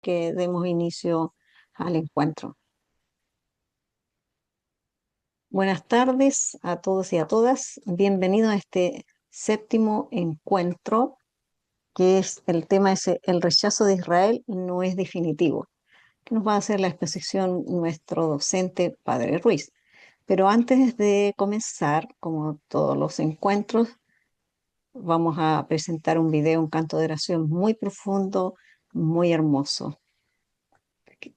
que demos inicio al encuentro. Buenas tardes a todos y a todas. Bienvenidos a este séptimo encuentro, que es el tema es el rechazo de Israel no es definitivo, que nos va a hacer la exposición nuestro docente, Padre Ruiz. Pero antes de comenzar, como todos los encuentros, vamos a presentar un video, un canto de oración muy profundo, muy hermoso.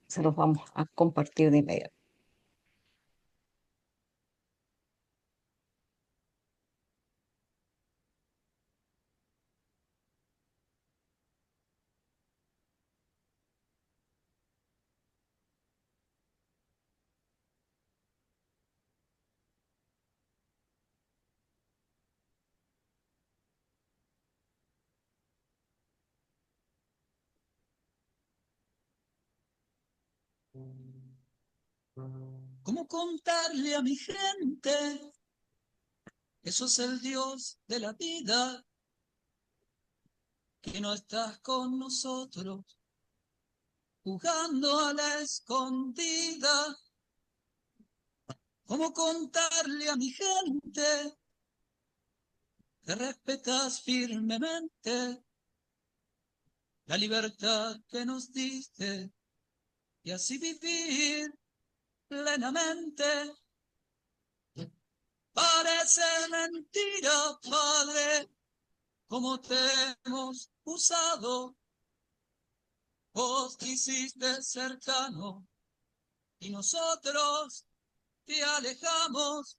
Se los vamos a compartir de inmediato. ¿Cómo contarle a mi gente que sos el Dios de la vida, que no estás con nosotros, jugando a la escondida? ¿Cómo contarle a mi gente que respetas firmemente la libertad que nos diste y así vivir plenamente? Parece mentira, Padre, cómo te hemos usado. Vos quisiste cercano y nosotros te alejamos.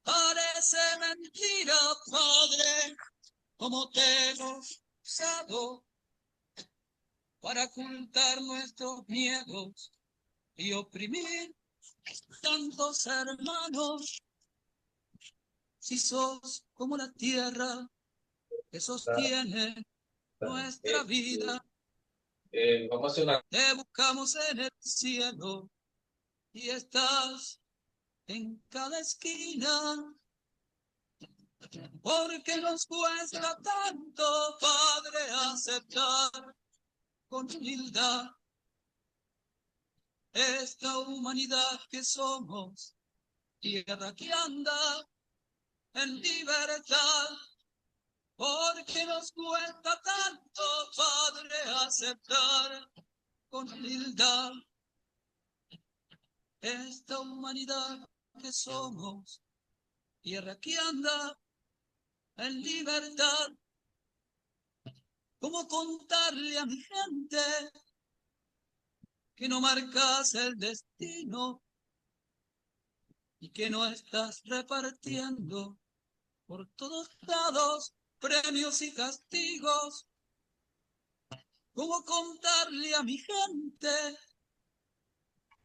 Parece mentira, Padre, como te hemos usado para ocultar nuestros miedos y oprimir tantos hermanos. Si sos como la tierra que sostiene nuestra vida, Vamos a hacer una... te buscamos en el cielo y estás en cada esquina. Porque nos cuesta tanto, Padre, aceptar con humildad esta humanidad que somos, tierra que anda en libertad. Porque nos cuesta tanto, Padre, aceptar con humildad esta humanidad que somos, tierra que anda en libertad. ¿Cómo contarle a mi gente que no marcas el destino y que no estás repartiendo por todos lados premios y castigos? ¿Cómo contarle a mi gente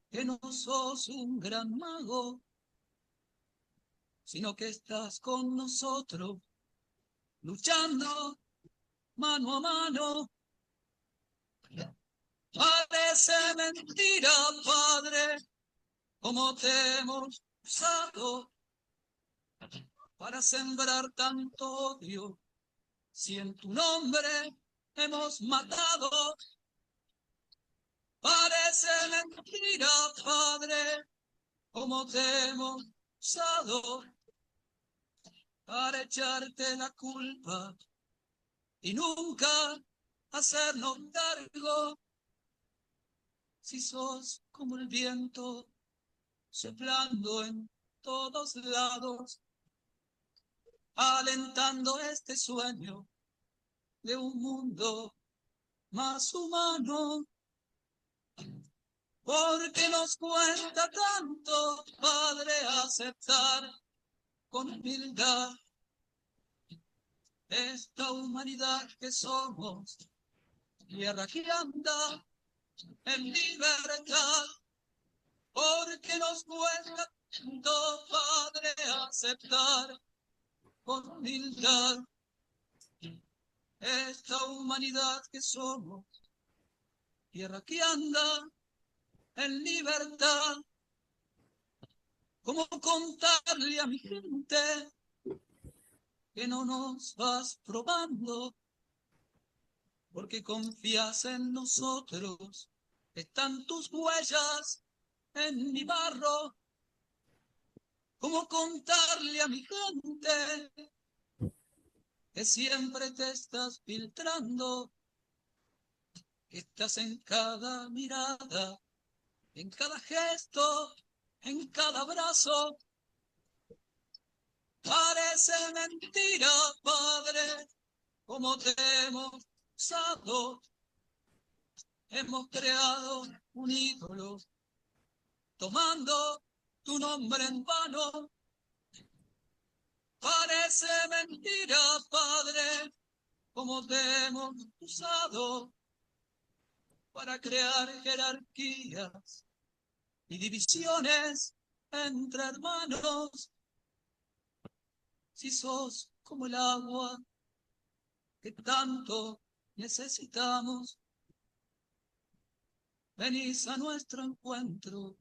que no sos un gran mago, sino que estás con nosotros, luchando mano a mano? Parece mentira, Padre, como te hemos usado para sembrar tanto odio, si en tu nombre hemos matado. Parece mentira, Padre, como te hemos usado para echarte la culpa y nunca hacernos cargo. Si sos como el viento soplando en todos lados, alentando este sueño de un mundo más humano. Porque nos cuesta tanto, Padre, aceptar con humildad esta humanidad que somos, tierra que anda en libertad. Porque nos cuesta tanto, Padre, aceptar con humildad esta humanidad que somos, tierra que anda en libertad. ¿Cómo contarle a mi gente que no nos vas probando porque confías en nosotros. Están tus huellas en mi barro. ¿Cómo contarle a mi gente que siempre te estás filtrando? Que estás en cada mirada, en cada gesto, en cada abrazo. Parece mentira, Padre, como te hemos usado. Hemos creado un ídolo, tomando tu nombre en vano. Parece mentira, Padre, como te hemos usado para crear jerarquías y divisiones entre hermanos. Si sos como el agua que tanto necesitamos, venís a nuestro encuentro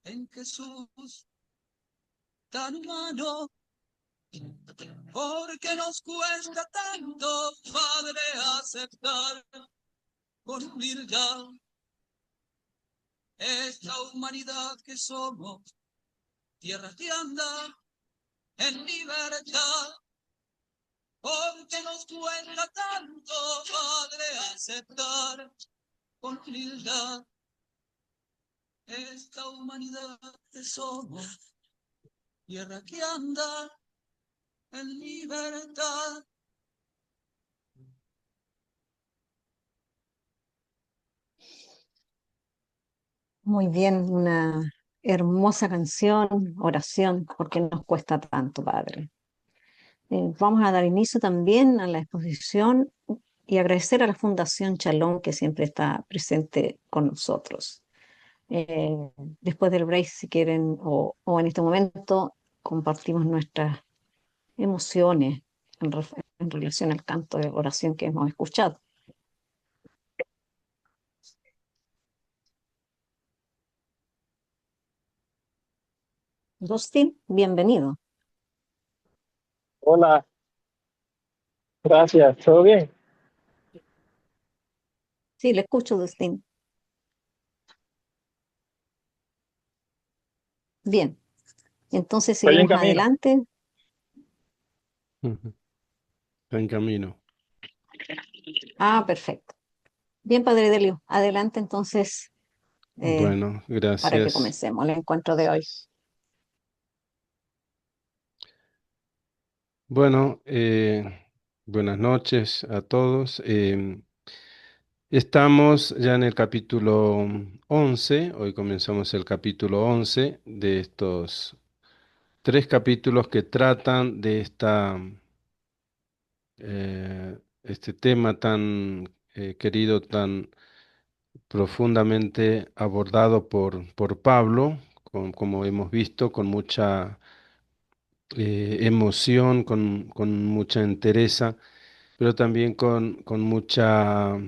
en Jesús tan humano. Porque nos cuesta tanto, Padre, aceptar con humildad esta humanidad que somos, tierra que anda en libertad. Porque nos cuesta tanto, Padre, aceptar con humildad esta humanidad que somos, tierra que anda en libertad. Muy bien, una hermosa canción, oración, porque nos cuesta tanto, Padre. Vamos a dar inicio también a la exposición y agradecer a la Fundación Chalón que siempre está presente con nosotros. Eh, Después del break, si quieren, o en este momento, compartimos nuestras emociones en relación al canto de oración que hemos escuchado. Dustin, bienvenido. Hola, gracias. ¿Todo bien? Sí, le escucho, Dustin. Bien, entonces Estoy en seguimos camino. adelante. Ujú. Está en camino. Ah, perfecto. Bien, Padre Delio, adelante entonces Bueno, para que gracias. comencemos el encuentro de hoy. Bueno, buenas noches a todos. Estamos ya en el capítulo 11. Hoy comenzamos el capítulo 11 de estos tres capítulos que tratan de este tema tan querido, tan profundamente abordado por Pablo, como hemos visto, con mucha emoción, con mucha entereza, pero también con mucha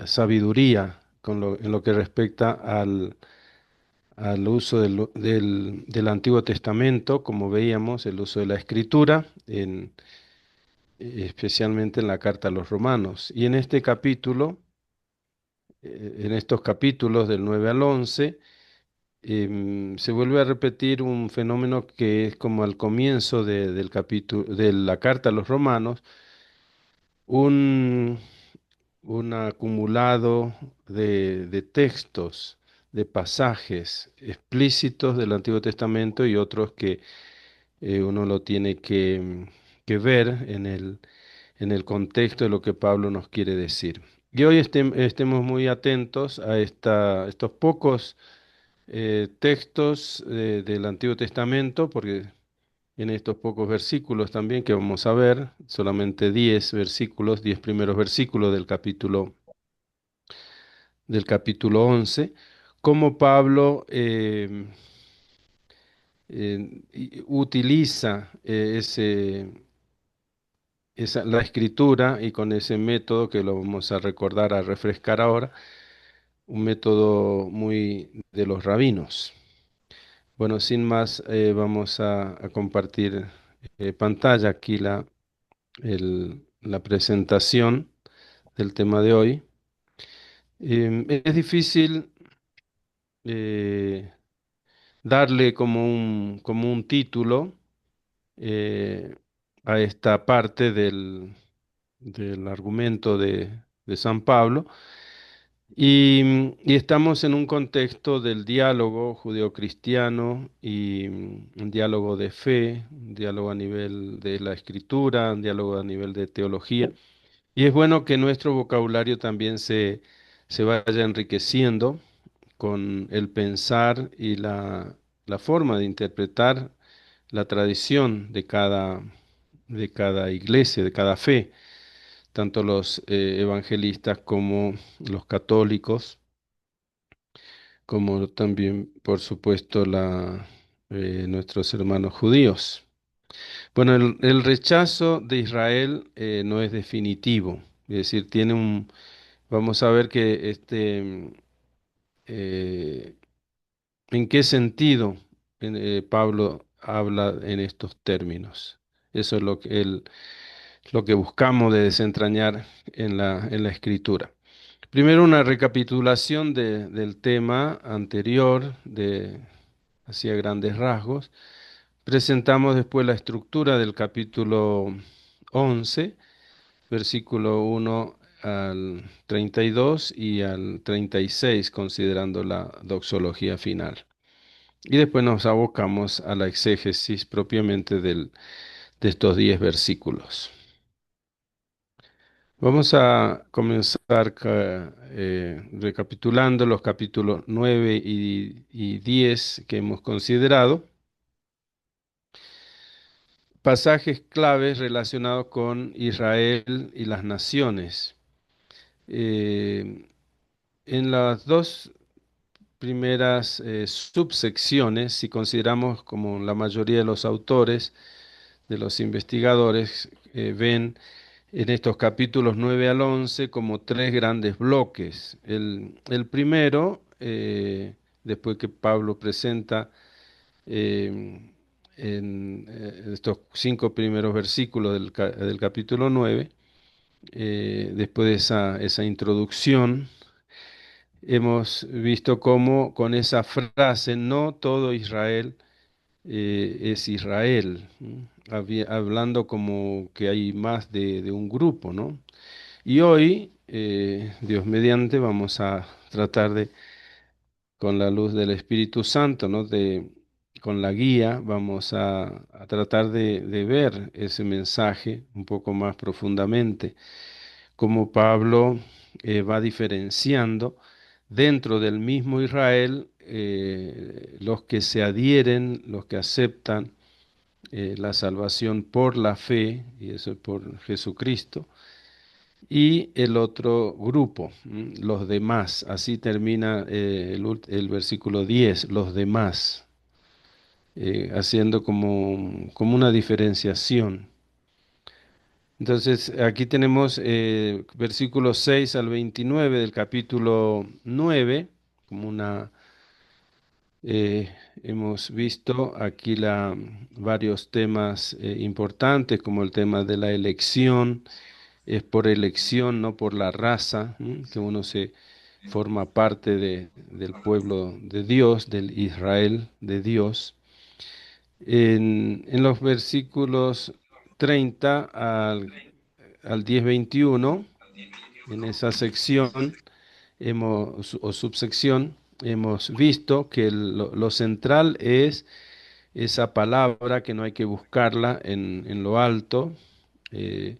sabiduría en lo que respecta al uso del Antiguo Testamento, como veíamos, el uso de la Escritura, especialmente en la carta a los Romanos. Y en este capítulo, en estos capítulos del 9 al 11, se vuelve a repetir un fenómeno que es como al comienzo del capítulo de la carta a los Romanos, un, un acumulado de textos, de pasajes explícitos del Antiguo Testamento y otros que uno lo tiene que ver en el contexto de lo que Pablo nos quiere decir. Y hoy estemos muy atentos a estos pocos textos del Antiguo Testamento, porque en estos pocos versículos también que vamos a ver, solamente 10 versículos, 10 primeros versículos del capítulo 11, cómo Pablo utiliza la escritura y con ese método que lo vamos a recordar, a refrescar ahora, un método muy de los rabinos. Bueno, sin más, vamos a compartir pantalla aquí la presentación del tema de hoy. Es difícil eh, darle como un título eh, a esta parte del argumento de San Pablo. Y estamos en un contexto del diálogo judeocristiano y un diálogo de fe, un diálogo a nivel de la escritura, un diálogo a nivel de teología. Y es bueno que nuestro vocabulario también se vaya enriqueciendo con el pensar y la forma de interpretar la tradición de cada iglesia, de cada fe, tanto los evangelistas como los católicos, como también, por supuesto, nuestros hermanos judíos. Bueno, el rechazo de Israel no es definitivo, es decir, vamos a ver que eh, en qué sentido Pablo habla en estos términos. Eso es lo que buscamos de desentrañar en la escritura. Primero una recapitulación del tema anterior, hacia grandes rasgos. Presentamos después la estructura del capítulo 11, versículo 1 al 32 y al 36, considerando la doxología final. Y después nos abocamos a la exégesis propiamente de estos 10 versículos. Vamos a comenzar recapitulando los capítulos 9 y 10 que hemos considerado. Pasajes claves relacionados con Israel y las naciones. Eh, en las dos primeras subsecciones, si consideramos como la mayoría de los autores, de los investigadores, ven en estos capítulos 9 al 11 como tres grandes bloques. El primero, después que Pablo presenta eh, en estos 5 primeros versículos del capítulo 9, después de esa introducción, hemos visto cómo con esa frase, no todo Israel es Israel, ¿m? Hablando como que hay más de un grupo, ¿no? Y hoy, Dios mediante, vamos a tratar con la luz del Espíritu Santo, ¿no? Con la guía, vamos a tratar de ver ese mensaje un poco más profundamente, como Pablo va diferenciando dentro del mismo Israel los que se adhieren, los que aceptan la salvación por la fe, y eso es por Jesucristo, y el otro grupo, los demás. Así termina el versículo 10, los demás, haciendo como una diferenciación. Entonces, aquí tenemos versículos 6 al 29 del capítulo 9, como hemos visto aquí varios temas importantes, como el tema de la elección. Es por elección, no por la raza, que uno se forma parte del pueblo de Dios, del Israel de Dios. En los versículos 30 al 10-21, en esa sección o subsección, hemos visto que lo central es esa palabra que no hay que buscarla en lo alto, eh,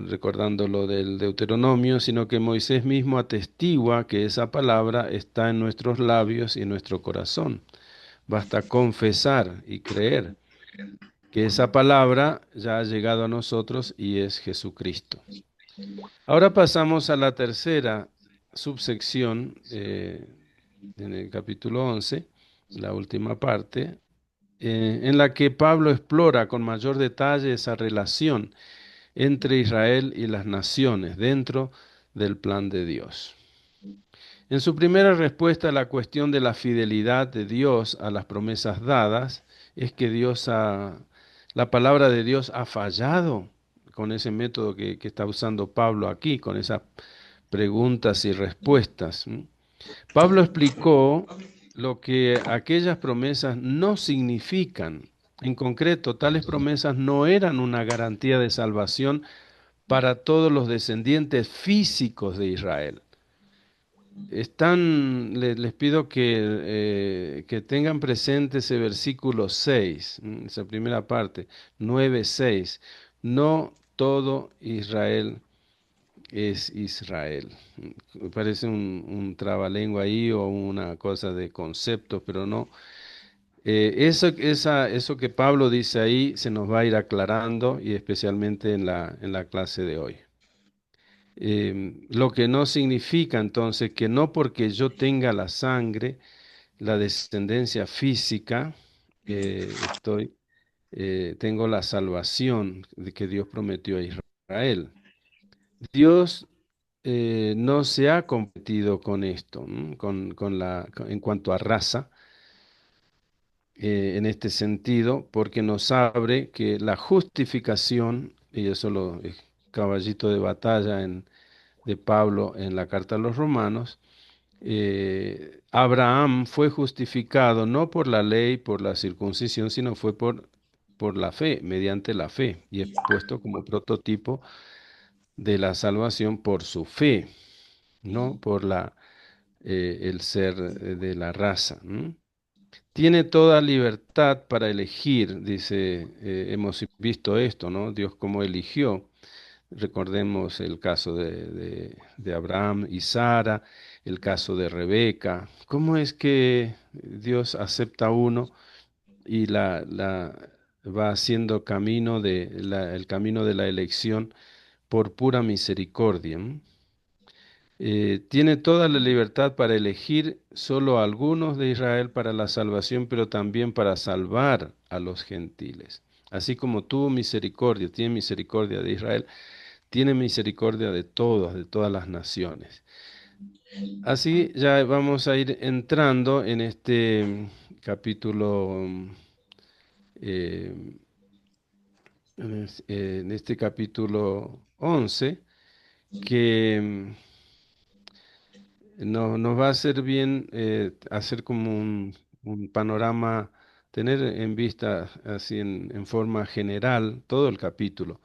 recordando lo del Deuteronomio, sino que Moisés mismo atestigua que esa palabra está en nuestros labios y en nuestro corazón. Basta confesar y creer que esa palabra ya ha llegado a nosotros y es Jesucristo. Ahora pasamos a la tercera subsección en el capítulo 11, la última parte, en la que Pablo explora con mayor detalle esa relación entre Israel y las naciones dentro del plan de Dios. En su primera respuesta a la cuestión de la fidelidad de Dios a las promesas dadas, es que la palabra de Dios ha fallado, con ese método que está usando Pablo aquí, con esas preguntas y respuestas. Pablo explicó lo que aquellas promesas no significan. En concreto, tales promesas no eran una garantía de salvación para todos los descendientes físicos de Israel. Les pido que tengan presente ese versículo 6, esa primera parte, 9:6. No todo Israel es Israel. Parece un trabalengua ahí o una cosa de conceptos, pero no. Eso que Pablo dice ahí se nos va a ir aclarando y especialmente en la clase de hoy. Lo que no significa entonces que no porque yo tenga la sangre, la descendencia física, estoy, tengo la salvación de que Dios prometió a Israel. Dios no se ha competido con esto, en cuanto a raza, en este sentido, porque nos sabe que la justificación, y eso lo es caballito de batalla de Pablo en la carta a los Romanos, Abraham fue justificado no por la ley, por la circuncisión, sino fue por la fe, mediante la fe, y es puesto como prototipo de la salvación por su fe, no por el ser de la raza. Tiene toda libertad para elegir, dice, hemos visto esto, ¿no? Dios cómo eligió. Recordemos el caso de Abraham y Sara, el caso de Rebeca. ¿Cómo es que Dios acepta a uno y va haciendo el camino de la elección por pura misericordia? Tiene toda la libertad para elegir solo a algunos de Israel para la salvación, pero también para salvar a los gentiles. Así como tuvo misericordia, tiene misericordia de Israel, tiene misericordia de todas las naciones. Así ya vamos a ir entrando en este capítulo, eh, en este capítulo 11, que nos va a hacer bien hacer como un panorama, tener en vista así en forma general todo el capítulo.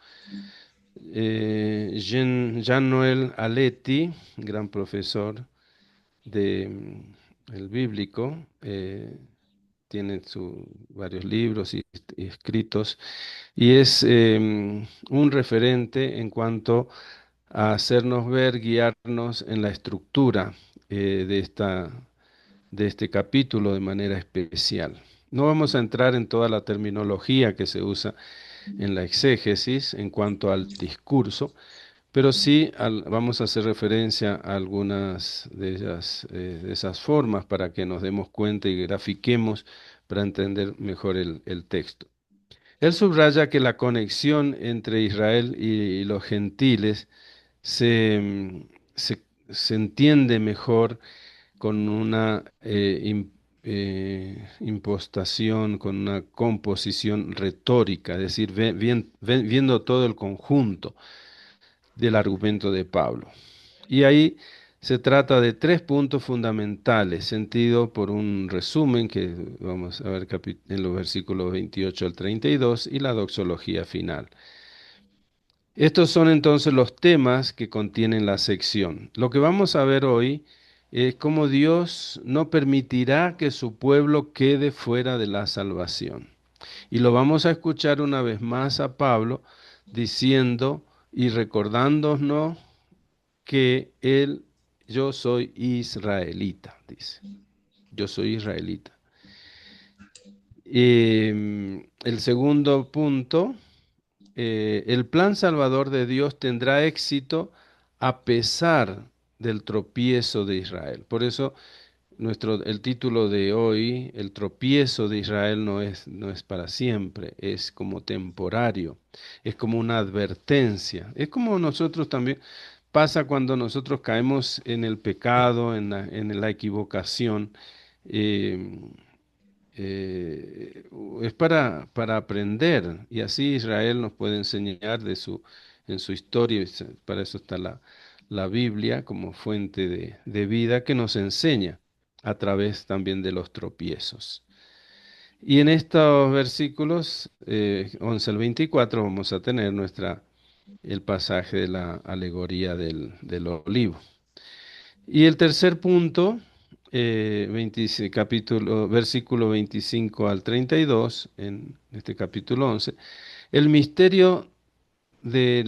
Jean-Noël Aletti, gran profesor el bíblico, tiene varios libros y escritos y es un referente en cuanto a hacernos ver, guiarnos en la estructura de este capítulo de manera especial. No vamos a entrar en toda la terminología que se usa en la exégesis en cuanto al discurso, pero sí vamos a hacer referencia a algunas de esas formas para que nos demos cuenta y grafiquemos para entender mejor el texto. Él subraya que la conexión entre Israel y los gentiles se entiende mejor con una impostación, con una composición retórica, es decir, viendo todo el conjunto del argumento de Pablo. Y ahí se trata de tres puntos fundamentales, sentido por un resumen que vamos a ver en los versículos 28 al 32 y la doxología final. Estos son entonces los temas que contienen la sección. Lo que vamos a ver hoy es cómo Dios no permitirá que su pueblo quede fuera de la salvación. Y lo vamos a escuchar una vez más a Pablo diciendo y recordándonos que yo soy israelita, dice. Yo soy israelita. El segundo punto, el plan salvador de Dios tendrá éxito a pesar del tropiezo de Israel. Por eso el título de hoy, el tropiezo de Israel no es para siempre, es como temporario, es como una advertencia, es como nosotros también pasa cuando nosotros caemos en el pecado, en la equivocación. eh, eh, es para aprender, y así Israel nos puede enseñar en su historia. Para eso está la Biblia como fuente de vida que nos enseña a través también de los tropiezos. Y en estos versículos 11 al 24 vamos a tener el pasaje de la alegoría del olivo. Y el tercer punto, versículo 25 al 32, en este capítulo 11, el misterio de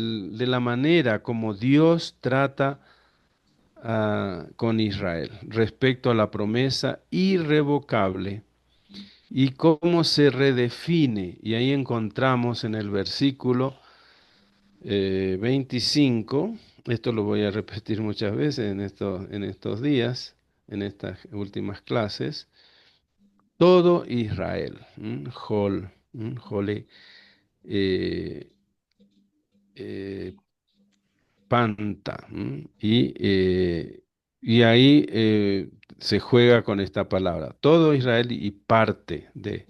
la manera como Dios trata con Israel respecto a la promesa irrevocable y cómo se redefine. Y ahí encontramos en el versículo 25, esto lo voy a repetir muchas veces en estos días, en estas últimas clases, todo Israel, Jole, eh, eh, Panta, y ahí se juega con esta palabra, todo Israel y parte de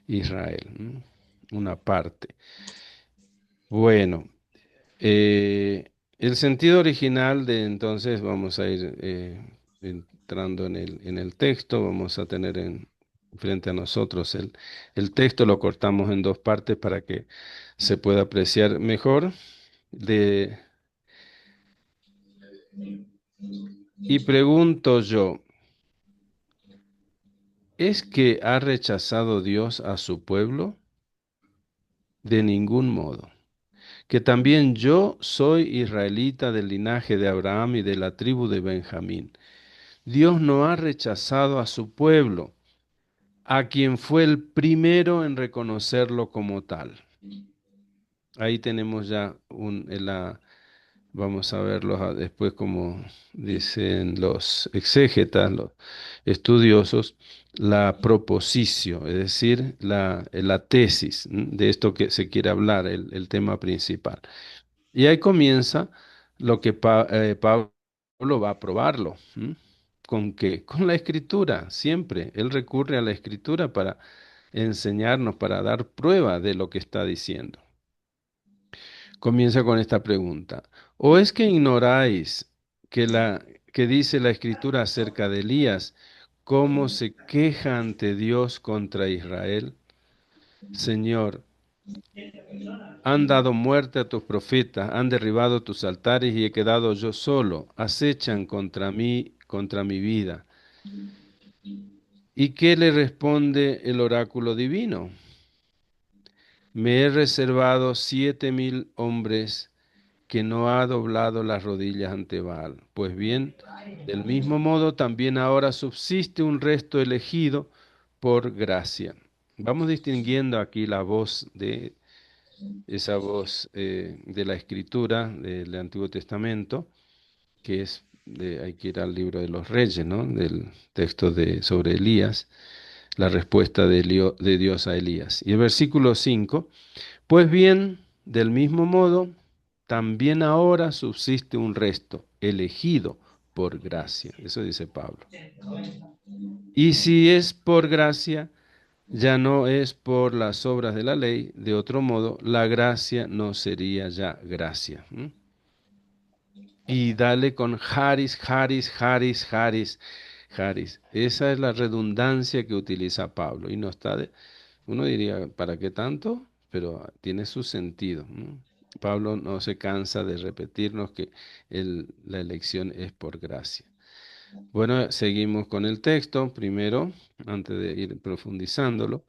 Israel, una parte. Bueno. El sentido original de entonces vamos a ir entrando en el texto, vamos a tener frente a nosotros el texto, lo cortamos en dos partes para que se pueda apreciar mejor. De, y pregunto yo, ¿es que ha rechazado Dios a su pueblo? De ningún modo. Que también yo soy israelita del linaje de Abraham y de la tribu de Benjamín. Dios no ha rechazado a su pueblo, a quien fue el primero en reconocerlo como tal. Ahí tenemos ya vamos a verlo después como dicen los exégetas, los estudiosos, la proposición, es decir, la tesis de esto que se quiere hablar, el tema principal. Y ahí comienza lo que Pablo va a probarlo. ¿Con qué? Con la escritura, siempre. Él recurre a la escritura para enseñarnos, para dar prueba de lo que está diciendo. Comienza con esta pregunta. ¿O es que ignoráis que dice la escritura acerca de Elías, cómo se queja ante Dios contra Israel? Señor, han dado muerte a tus profetas, han derribado tus altares y he quedado yo solo. Acechan contra mí, contra mi vida. ¿Y qué le responde el oráculo divino? Me he reservado 7,000 hombres que no ha doblado las rodillas ante Baal. Pues bien, del mismo modo también ahora subsiste un resto elegido por gracia. Vamos distinguiendo aquí la voz de esa voz de la escritura del Antiguo Testamento, que hay que ir al libro de los Reyes, ¿no? Del texto sobre Elías, la respuesta de Dios a Elías. Y el versículo 5, pues bien, del mismo modo, también ahora subsiste un resto, elegido por gracia. Eso dice Pablo. Y si es por gracia, ya no es por las obras de la ley, de otro modo, la gracia no sería ya gracia. Y dale con Haris, Haris, Haris, Haris, Haris. Esa es la redundancia que utiliza Pablo. Y no está uno diría, ¿para qué tanto? Pero tiene su sentido. Pablo no se cansa de repetirnos que la elección es por gracia. Bueno, seguimos con el texto primero, antes de ir profundizándolo.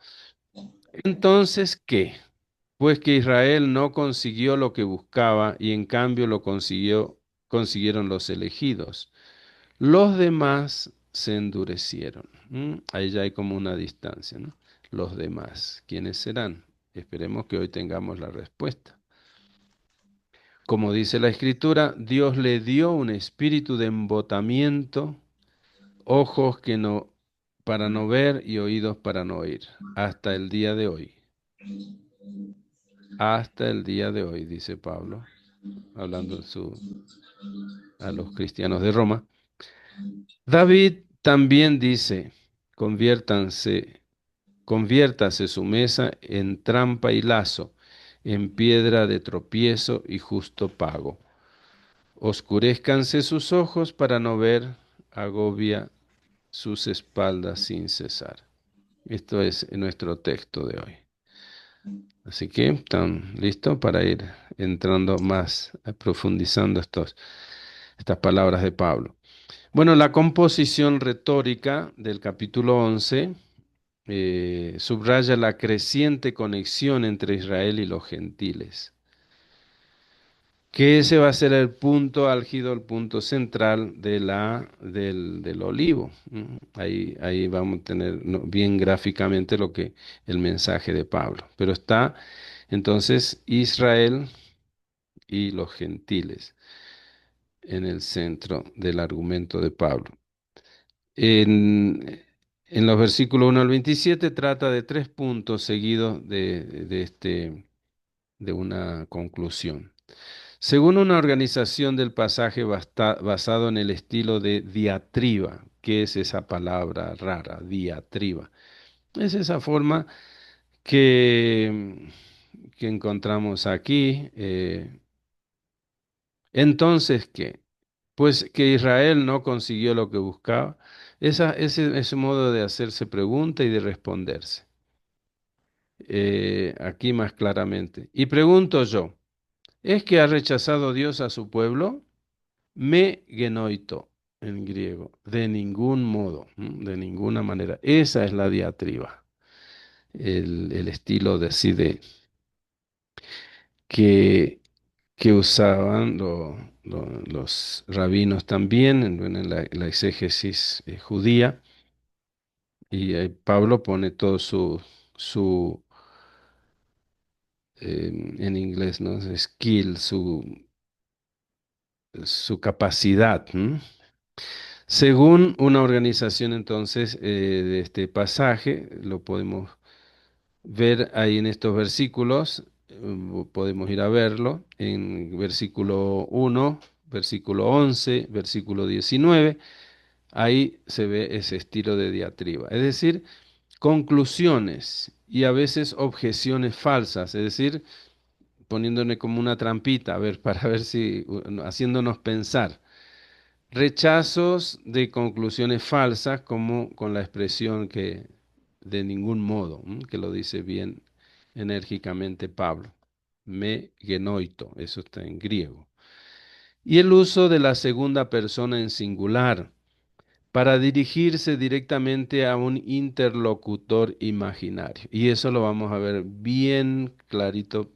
Entonces, ¿qué? Pues que Israel no consiguió lo que buscaba y en cambio consiguieron los elegidos. Los demás se endurecieron. Ahí ya hay como una distancia, ¿no? Los demás, ¿quiénes serán? Esperemos que hoy tengamos la respuesta. Como dice la Escritura, Dios le dio un espíritu de embotamiento, ojos para no ver y oídos para no oír, hasta el día de hoy. Hasta el día de hoy, dice Pablo, hablando a los cristianos de Roma. David también dice, conviértanse Conviértase su mesa en trampa y lazo, en piedra de tropiezo y justo pago. Oscurézcanse sus ojos para no ver, agobia sus espaldas sin cesar. Esto es nuestro texto de hoy. Así que, ¿están listos para ir entrando más, profundizando estas palabras de Pablo? Bueno, la composición retórica del capítulo 11 subraya la creciente conexión entre Israel y los gentiles, que ese va a ser el punto álgido, el punto central del olivo. Ahí vamos a tener bien gráficamente el mensaje de Pablo. Pero está entonces Israel y los gentiles en el centro del argumento de Pablo. En, en los versículos 1 al 27 trata de 3 puntos seguidos de una conclusión. Según una organización del pasaje basado en el estilo de diatriba, ¿qué es esa palabra rara? Diatriba. Es esa forma que, que encontramos aquí. Entonces, ¿qué? Pues que Israel no consiguió lo que buscaba. Ese modo de hacerse pregunta y de responderse. Aquí más claramente. Y pregunto yo, ¿es que ha rechazado Dios a su pueblo? Me genoito en griego, de ningún modo, de ninguna manera. Esa es la diatriba, el estilo de así que, que usaban los rabinos también en la exégesis judía. Y Pablo pone todo su en inglés, ¿no? Skill, su capacidad. Según una organización entonces de este pasaje, lo podemos ver ahí en estos versículos, podemos ir a verlo en versículo 1, versículo 11, versículo 19, ahí se ve ese estilo de diatriba, es decir, conclusiones y a veces objeciones falsas, es decir, poniéndole como una trampita, a ver, para ver si, haciéndonos pensar. Rechazos de conclusiones falsas, como con la expresión que de ningún modo, que lo dice bien enérgicamente Pablo. Me genoito, eso está en griego. Y el uso de la segunda persona en singular para dirigirse directamente a un interlocutor imaginario. Y eso lo vamos a ver bien clarito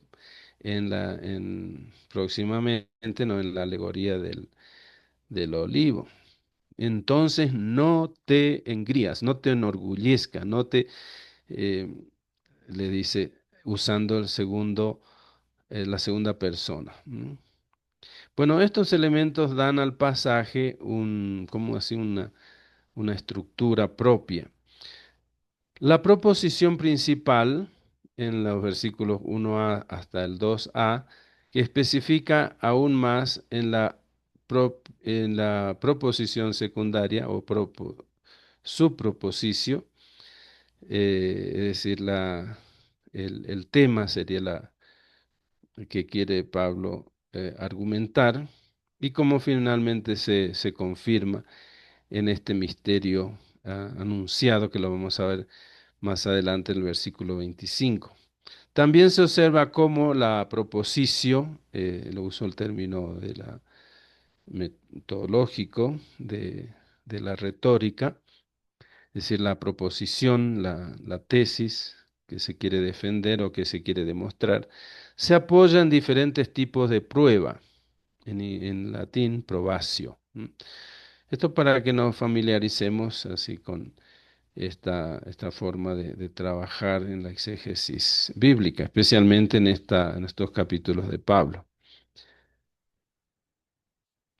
próximamente, ¿no? En la alegoría del olivo. Entonces no te engrías, no te enorgullezcas, eh, le dice, usando la segunda persona. Bueno, estos elementos dan al pasaje como así una estructura propia. La proposición principal en los versículos 1a hasta el 2a, que especifica aún más en la proposición secundaria o su proposición, es decir, el tema sería que quiere Pablo argumentar y cómo finalmente se confirma en este misterio anunciado que lo vamos a ver más adelante en el versículo 25. También se observa cómo la proposición, lo uso el término de la metodológico de la retórica, es decir, la proposición, la tesis que se quiere defender o que se quiere demostrar, se apoya en diferentes tipos de prueba, en latín, probatio. Esto para que nos familiaricemos así con esta forma de trabajar en la exégesis bíblica, especialmente en estos capítulos de Pablo.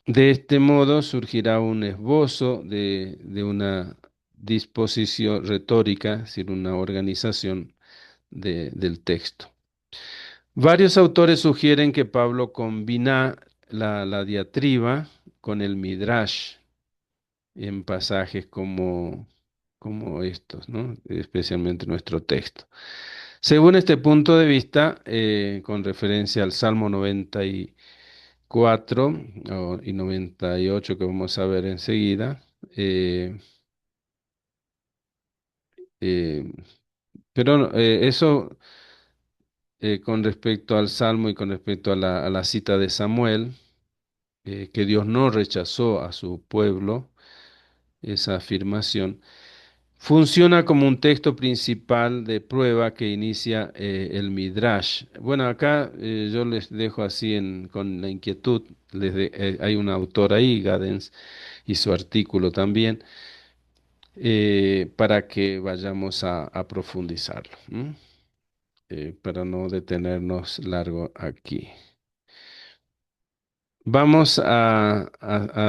De este modo surgirá un esbozo de una disposición retórica, es decir, una organización del texto. Varios autores sugieren que Pablo combina la diatriba con el midrash en pasajes como estos, ¿no? Especialmente nuestro texto. Según este punto de vista, con referencia al Salmo 94 y 98 que vamos a ver enseguida, eh, eh, pero eso con respecto al Salmo y con respecto a la cita de Samuel, que Dios no rechazó a su pueblo, esa afirmación. Funciona como un texto principal de prueba que inicia el Midrash. Bueno, acá yo les dejo así con la inquietud. Hay un autor ahí, Gadens, y su artículo también, para que vayamos a profundizarlo, ¿m? Para no detenernos largo aquí. Vamos a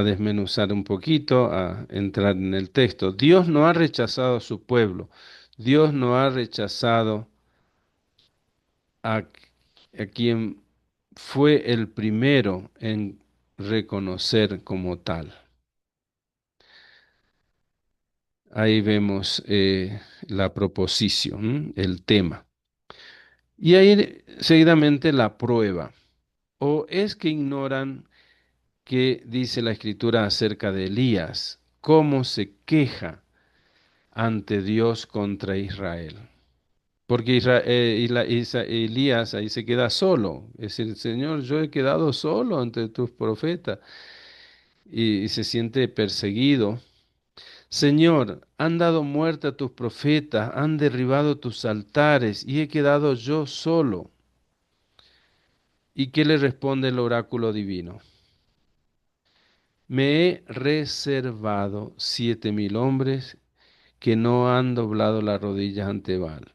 desmenuzar un poquito, a entrar en el texto. Dios no ha rechazado a su pueblo. Dios no ha rechazado a, a quien fue el primero en reconocer como tal. Ahí vemos la proposición, el tema. Y ahí seguidamente la prueba. ¿O es que ignoran qué dice la Escritura acerca de Elías? ¿Cómo se queja ante Dios contra Israel? Porque Elías ahí se queda solo. Es decir, Señor, yo he quedado solo ante tus profetas y se siente perseguido. Señor, han dado muerte a tus profetas, han derribado tus altares y he quedado yo solo. ¿Y qué le responde el oráculo divino? Me he reservado 7,000 hombres que no han doblado las rodillas ante Baal.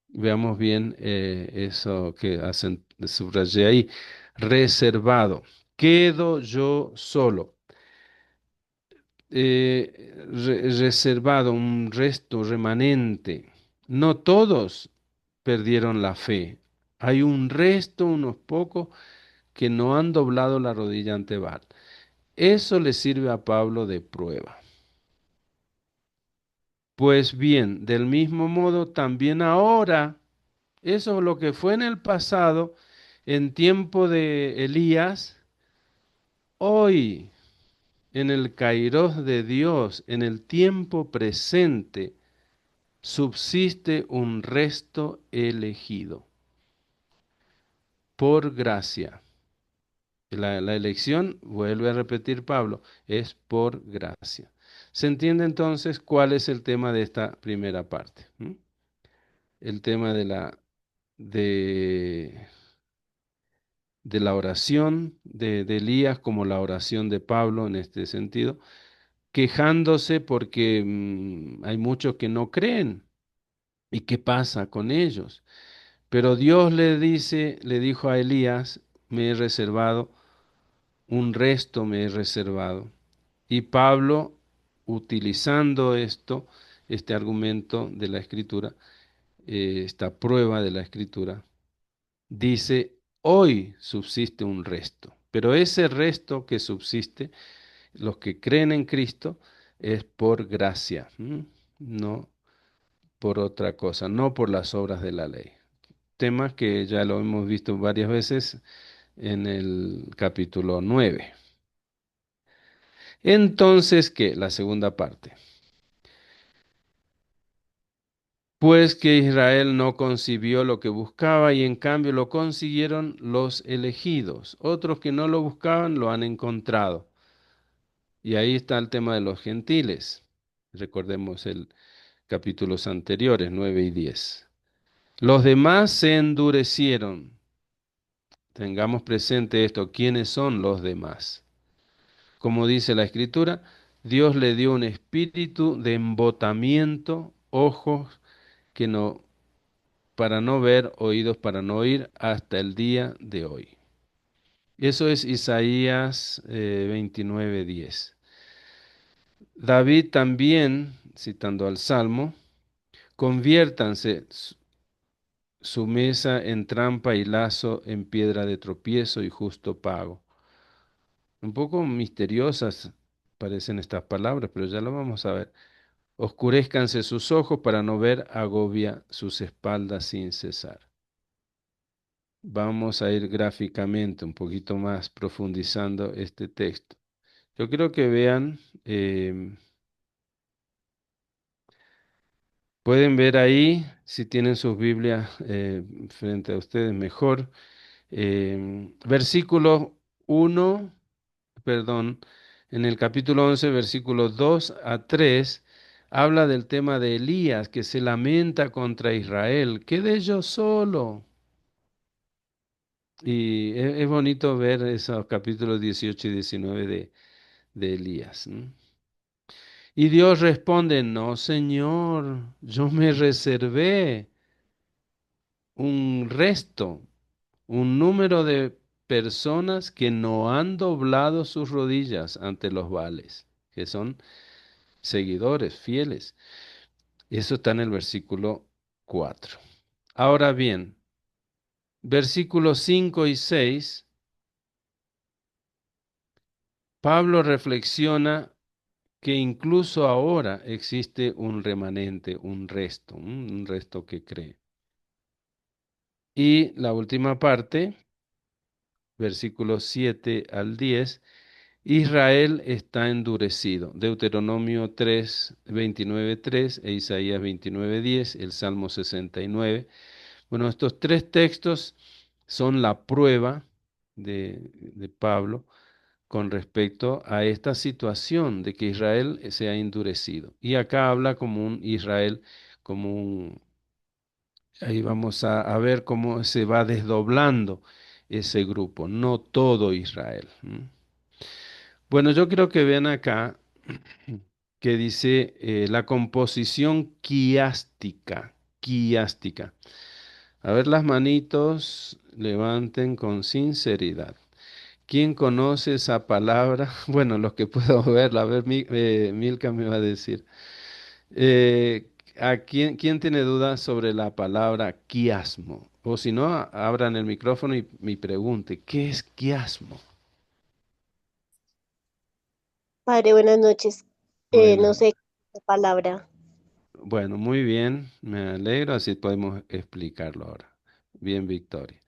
Veamos bien eso que hacen, subrayé ahí. Reservado. Quedo yo solo. Reservado, un resto remanente. No todos perdieron la fe. Hay un resto, unos pocos, que no han doblado la rodilla ante Baal. Eso le sirve a Pablo de prueba. Pues bien, del mismo modo, también ahora, eso es lo que fue en el pasado, en tiempo de Elías, hoy, en el Kairos de Dios, en el tiempo presente, subsiste un resto elegido por gracia. La elección, vuelve a repetir Pablo, es por gracia. ¿Se entiende entonces cuál es el tema de esta primera parte? ¿Mm? El tema de, de la oración de Elías como la oración de Pablo en este sentido, quejándose porque hay muchos que no creen. ¿Y qué pasa con ellos? Pero Dios le dijo a Elías, me he reservado, un resto me he reservado. Y Pablo, utilizando este argumento de la Escritura, esta prueba de la Escritura, dice, hoy subsiste un resto, pero ese resto que subsiste, los que creen en Cristo, es por gracia, no por otra cosa, no por las obras de la ley. Tema que ya lo hemos visto varias veces en el capítulo 9. Entonces, ¿qué? La segunda parte. Pues que Israel no concibió lo que buscaba y en cambio lo consiguieron los elegidos. Otros que no lo buscaban lo han encontrado. Y ahí está el tema de los gentiles. Recordemos el capítulos anteriores, 9 y 10. Los demás se endurecieron. Tengamos presente esto. ¿Quiénes son los demás? Como dice la Escritura, Dios le dio un espíritu de embotamiento, ojos que no, para no ver, oídos para no oír, hasta el día de hoy. Eso es Isaías 29:10. David también, citando al Salmo, conviértanse su mesa en trampa y lazo, en piedra de tropiezo y justo pago. Un poco misteriosas parecen estas palabras, pero ya lo vamos a ver. Oscurezcanse sus ojos para no ver, agobia sus espaldas sin cesar. Vamos a ir gráficamente un poquito más profundizando este texto. Yo quiero que vean, pueden ver ahí, si tienen sus Biblias frente a ustedes mejor, versículo 1, perdón, en el capítulo 11, versículos 2 a 3, habla del tema de Elías, que se lamenta contra Israel. Quedé yo solo. Y es bonito ver esos capítulos 18 y 19 de Elías, ¿no? Y Dios responde, no, Señor, yo me reservé un resto, un número de personas que no han doblado sus rodillas ante los Baales, que son seguidores fieles. Eso está en el versículo 4. Ahora bien, versículos 5 y 6, Pablo reflexiona que incluso ahora existe un remanente, un resto que cree. Y la última parte, versículos 7 al 10, Israel está endurecido. Deuteronomio 3, 29, 3 e Isaías 29, 10, el Salmo 69. Bueno, estos tres textos son la prueba de Pablo con respecto a esta situación de que Israel se ha endurecido. Y acá habla como un Israel, como un... Ahí vamos a ver cómo se va desdoblando ese grupo, no todo Israel. Bueno, yo creo que vean acá que dice la composición quiástica, quiástica. A ver las manitos, levanten con sinceridad. ¿Quién conoce esa palabra? Bueno, los que puedo verla, a ver, Milka me va a decir. ¿A quién tiene dudas sobre la palabra quiasmo? O si no, abran el micrófono y me pregunte, ¿qué es quiasmo? Padre, buenas noches. Bueno, No sé qué palabra. bueno, muy bien, me alegro, así podemos explicarlo ahora. Bien, Victoria.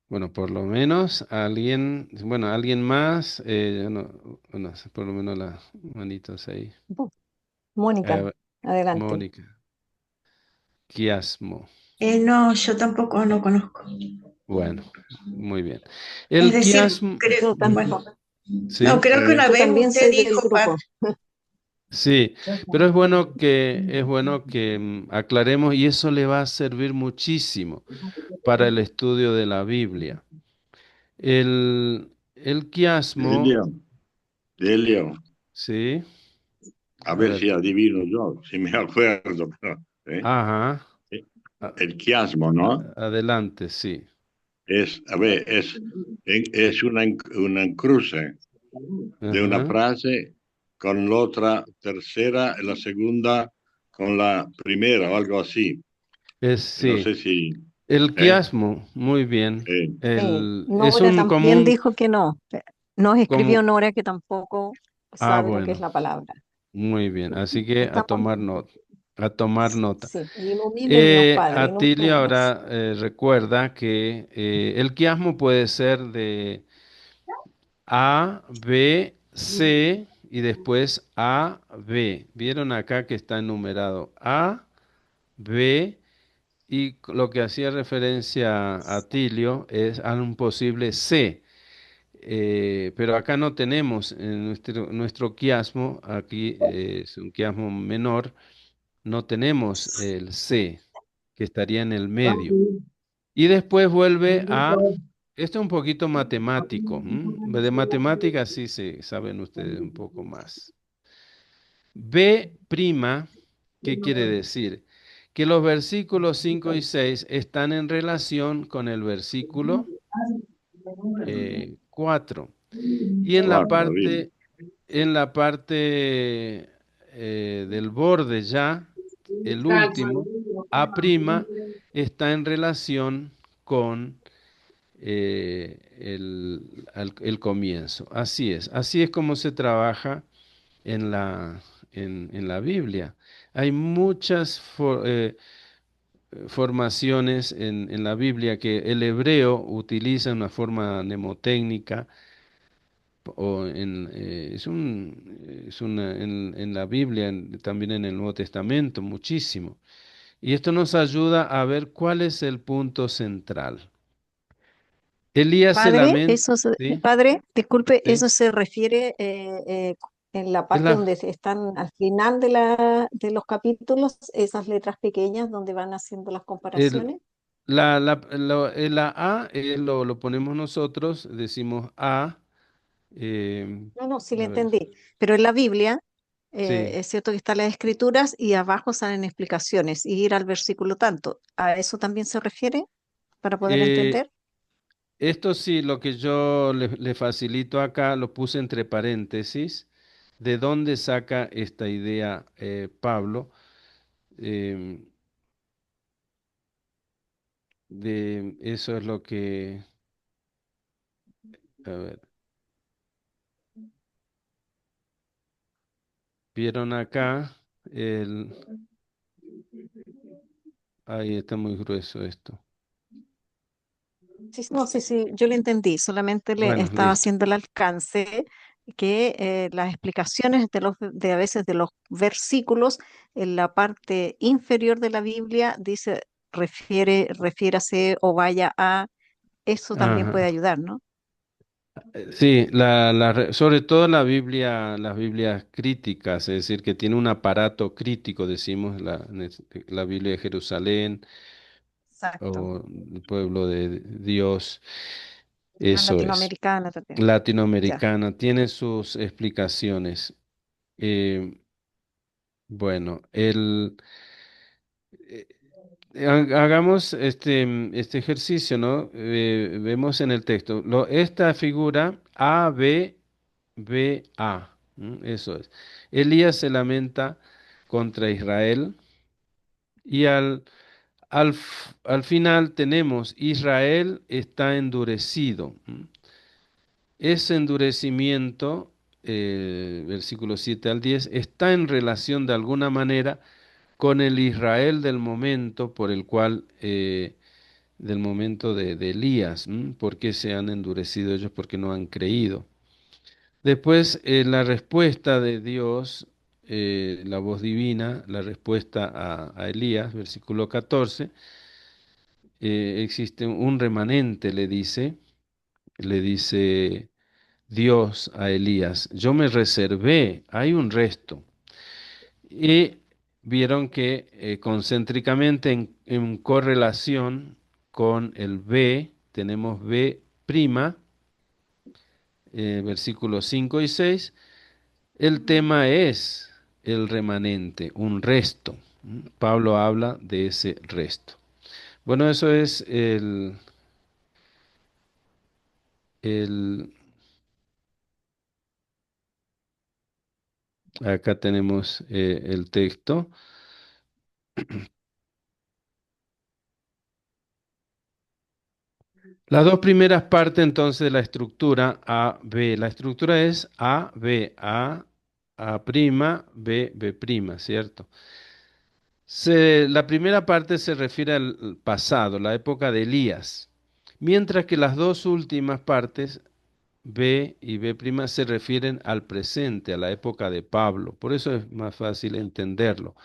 Bueno, por lo menos alguien, bueno, alguien más, yo no sé, por lo menos las manitos ahí. Mónica, Eh, adelante. Mónica, quiasmo. No, yo tampoco no conozco. Bueno, muy bien. Es El decir, quiasmo, Yo también, bueno, no, sí, creo que una yo vez también usted soy del dijo, padre. grupo. sí, pero es bueno que aclaremos y eso le va a servir muchísimo para el estudio de la Biblia. El quiasmo, Delio, Delio, sí, a a ver ver, si adivino yo, si me acuerdo, pero, ajá, Eh, a- el quiasmo, ¿no? adelante, sí, Es, a ver, es una cruce de una ajá, frase con la otra tercera, la segunda con la primera o algo así. No sí, sé si, el ¿eh? quiasmo, muy bien, Eh, Sí, es Nora un también común, dijo que no. Nos escribió como, Nora que tampoco sabe lo que es bueno. la palabra. Muy bien, así que Estamos, a tomar nota. sí, ilumínenos, padre, Atilio ilumínenos. ahora recuerda que el quiasmo puede ser de A, B, C y después A, B. ¿Vieron acá que está enumerado A, B y lo que hacía referencia a Atilio es a un posible C? Pero acá no tenemos en nuestro quiasmo, aquí es un quiasmo menor, no tenemos el C, que estaría en el medio. Y después vuelve a, esto es un poquito matemático, ¿m? De matemáticas sí se saben ustedes un poco más. B', ¿qué quiere decir? Que los versículos 5 y 6 están en relación con el versículo 4. Y cuatro, bien. en la parte del borde ya, el último, A' está en relación con el comienzo. Así es como se trabaja en en la Biblia. Hay muchas formaciones en la Biblia que el hebreo utiliza una forma mnemotécnica o en la Biblia, también en el Nuevo Testamento, muchísimo. Y esto nos ayuda a ver cuál es el punto central. Elías se Padre, lamenta, ¿sí? padre, disculpe, ¿Sí? eso se refiere en la Es parte donde están al final de los capítulos, esas letras pequeñas donde van haciendo las el, comparaciones. la A lo ponemos nosotros, decimos A. No, no, sí le A ver, entendí. Pero en la Biblia sí. es cierto que están las escrituras y abajo salen explicaciones y ir al versículo tanto. ¿A eso también se refiere para poder Eh, entender? Esto sí, lo que yo le facilito acá, lo puse entre paréntesis. ¿De dónde saca esta idea Pablo? Em, eso es lo que, a ver, vieron acá, el, ahí está muy grueso esto. Sí, no, sí, sí, yo le entendí, solamente le Bueno, estaba listo. haciendo el alcance que las explicaciones de a veces de los versículos en la parte inferior de la Biblia dice refiérase o vaya a, eso también puede Ajá. ayudar, ¿no? Sí, sobre todo las Biblias críticas, es decir, que tiene un aparato crítico, decimos, la Biblia de Jerusalén Exacto. o el pueblo de Dios, La eso es. latinoamericana también. Ya. Latinoamericana, tiene sus explicaciones. Eh, bueno, eh, hagamos este ejercicio, ¿no? Vemos en el texto, esta figura A, B, A, eso es. Elías se lamenta contra Israel y al final tenemos Israel está endurecido. Ese endurecimiento, versículos 7 al 10, está en relación de alguna manera con el Israel del momento por el cual, del momento de Elías. ¿Por qué se han endurecido ellos? Porque no han creído. Después, la respuesta de Dios, la voz divina, la respuesta a Elías, versículo 14, existe un remanente, le dice Dios a Elías, yo me reservé, hay un resto. Y vieron que concéntricamente en correlación con el B, tenemos B prima, versículos 5 y 6, el tema es el remanente, un resto. Pablo habla de ese resto. Bueno, eso es el acá tenemos el texto. Las dos primeras partes entonces de la estructura A, B. La estructura es A, B, A prima, B, B prima, ¿cierto? La primera parte se refiere al pasado, la época de Elías, mientras que las dos últimas partes, B y B prima, se refieren al presente, a la época de Pablo. Por eso es más fácil entenderlo.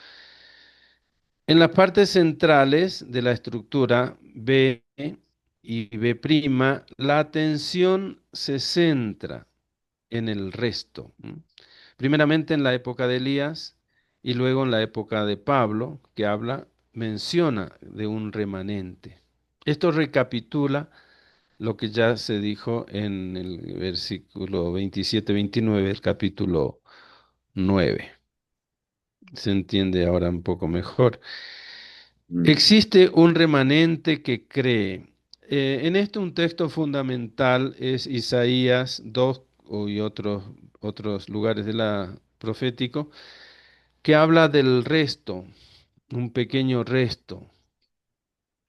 En las partes centrales de la estructura B y B', la atención se centra en el resto. Primeramente en la época de Elías y luego en la época de Pablo, que menciona de un remanente. Esto recapitula lo que ya se dijo en el versículo 27-29 del capítulo 9. Se entiende ahora un poco mejor. Existe un remanente que cree. En esto un texto fundamental es Isaías 2 y otros lugares de la profético que habla del resto, un pequeño resto,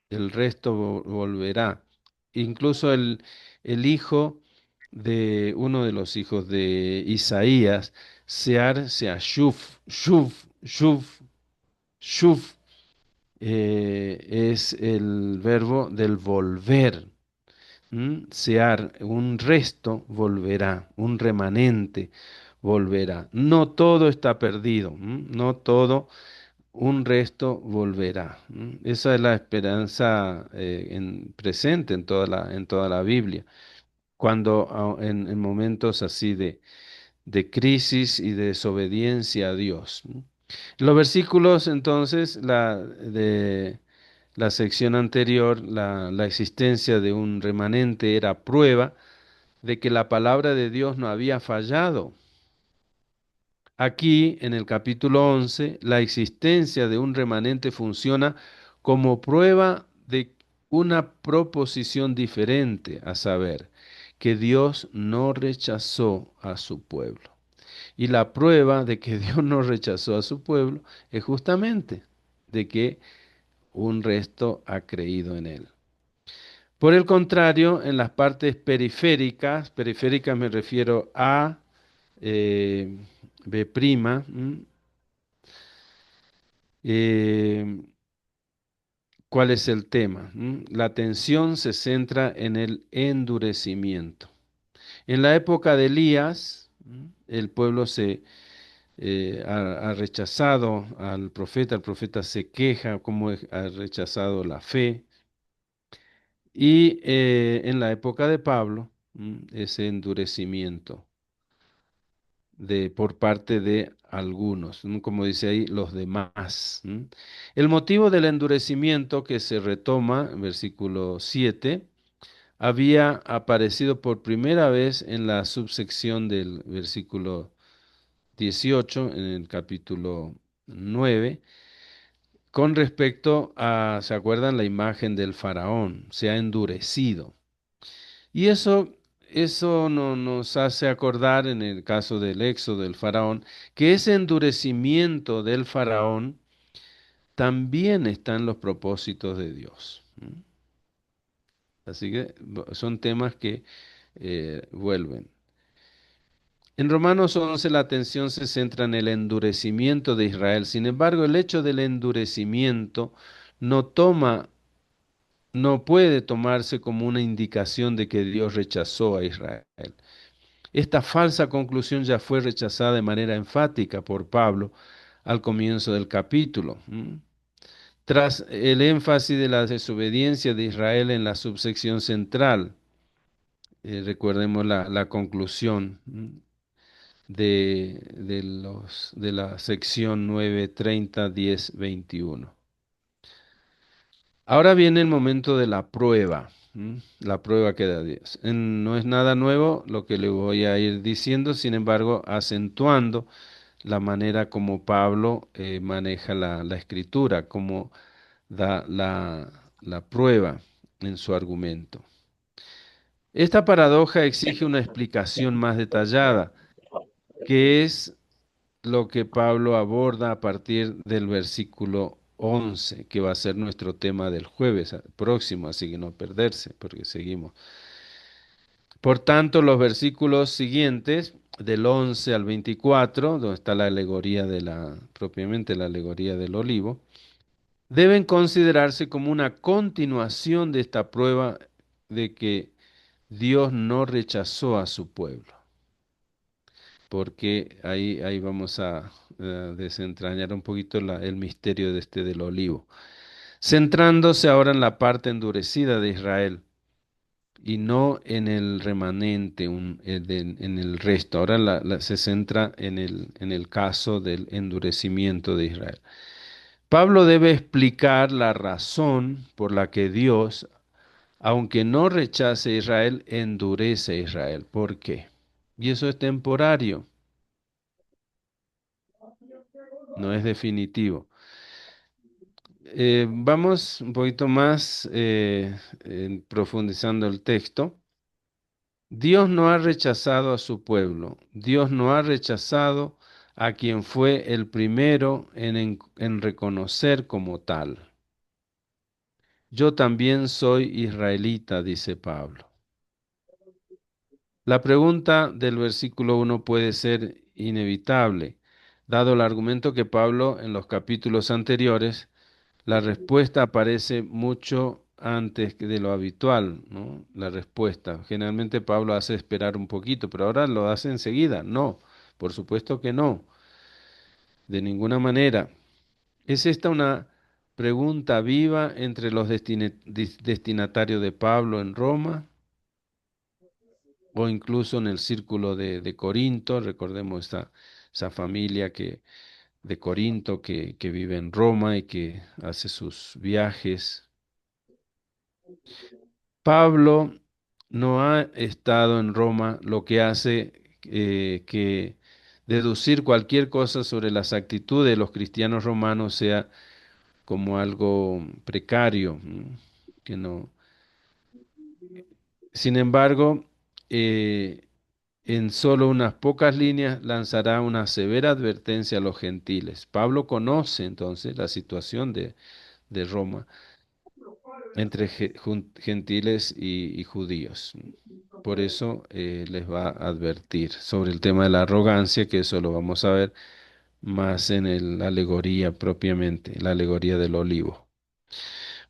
el resto volverá. Incluso el hijo de uno de los hijos de Isaías Sear, sea shuf, shuf, shuf, shuf. Es el verbo del volver. Sear, un resto volverá, un remanente volverá. No todo está perdido, no todo, un resto volverá. Esa es la esperanza presente en toda la Biblia. Cuando en momentos así de crisis y de desobediencia a Dios. Los versículos, entonces, de la sección anterior, la existencia de un remanente era prueba de que la palabra de Dios no había fallado. Aquí, en el capítulo 11, la existencia de un remanente funciona como prueba de una proposición diferente, a saber, que Dios no rechazó a su pueblo. Y la prueba de que Dios no rechazó a su pueblo es justamente de que un resto ha creído en él. Por el contrario, en las partes periféricas me refiero a eh, B', eh, ¿cuál es el tema? La atención se centra en el endurecimiento. En la época de Elías, el pueblo ha rechazado al profeta, el profeta se queja cómo ha rechazado la fe. Y en la época de Pablo, ese endurecimiento por parte de algunos, como dice ahí, los demás. El motivo del endurecimiento que se retoma en versículo 7 había aparecido por primera vez en la subsección del versículo 18, en el capítulo 9, con respecto a, ¿se acuerdan? La imagen del faraón, se ha endurecido. Y eso nos hace acordar en el caso del éxodo del faraón, que ese endurecimiento del faraón también está en los propósitos de Dios. Así que son temas que vuelven. En Romanos 11 la atención se centra en el endurecimiento de Israel. Sin embargo, el hecho del endurecimiento no puede tomarse como una indicación de que Dios rechazó a Israel. Esta falsa conclusión ya fue rechazada de manera enfática por Pablo al comienzo del capítulo. Tras el énfasis de la desobediencia de Israel en la subsección central, recordemos la conclusión de la sección 9, 30, 10, 21. Ahora viene el momento de la prueba, la prueba que da Dios. No es nada nuevo lo que le voy a ir diciendo, sin embargo, acentuando la manera como Pablo maneja la escritura, como da la prueba en su argumento. Esta paradoja exige una explicación más detallada, que es lo que Pablo aborda a partir del versículo 11, que va a ser nuestro tema del jueves próximo, así que no perderse, porque seguimos. Por tanto, los versículos siguientes, del 11 al 24, donde está la alegoría propiamente la alegoría del olivo, deben considerarse como una continuación de esta prueba de que Dios no rechazó a su pueblo. Porque ahí vamos a desentrañar un poquito el misterio del olivo. Centrándose ahora en la parte endurecida de Israel y no en el remanente, en el resto. Ahora se centra en el caso del endurecimiento de Israel. Pablo debe explicar la razón por la que Dios, aunque no rechace a Israel, endurece a Israel. ¿Por qué? Y eso es temporario, no es definitivo. Vamos un poquito más profundizando el texto. Dios no ha rechazado a su pueblo. Dios no ha rechazado a quien fue el primero en reconocer como tal. Yo también soy israelita, dice Pablo. La pregunta del versículo 1 puede ser, inevitable, dado el argumento que Pablo en los capítulos anteriores, la respuesta aparece mucho antes que de lo habitual, ¿no? La respuesta. Generalmente Pablo hace esperar un poquito, pero ahora lo hace enseguida. No, por supuesto que no, de ninguna manera. ¿Es esta una pregunta viva entre los destinatarios de Pablo en Roma o incluso en el círculo de Corinto? Recordemos esa familia de Corinto que vive en Roma y que hace sus viajes. Pablo no ha estado en Roma, lo que hace que deducir cualquier cosa sobre las actitudes de los cristianos romanos sea como algo precario, que no. Sin embargo, en solo unas pocas líneas lanzará una severa advertencia a los gentiles. Pablo conoce entonces la situación de Roma entre gentiles y judíos. Por eso les va a advertir sobre el tema de la arrogancia, que eso lo vamos a ver más en la alegoría propiamente, la alegoría del olivo.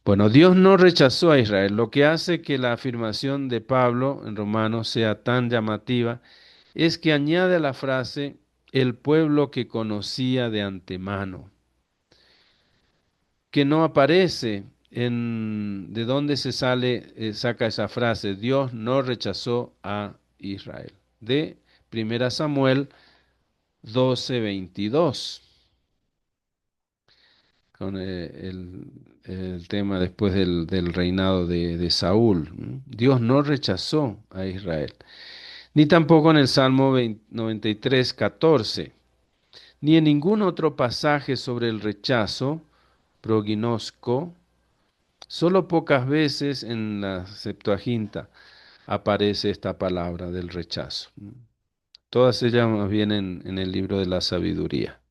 Bueno, Dios no rechazó a Israel. Lo que hace que la afirmación de Pablo en Romanos sea tan llamativa es que añade a la frase el pueblo que conocía de antemano, que no aparece de dónde saca esa frase. Dios no rechazó a Israel. De 1 Samuel 12:22, con el tema después del reinado de Saúl. Dios no rechazó a Israel. Ni tampoco en el Salmo 93:14, ni en ningún otro pasaje sobre el rechazo, prognosco. Solo pocas veces en la Septuaginta aparece esta palabra del rechazo. Todas ellas más bien en el libro de la sabiduría.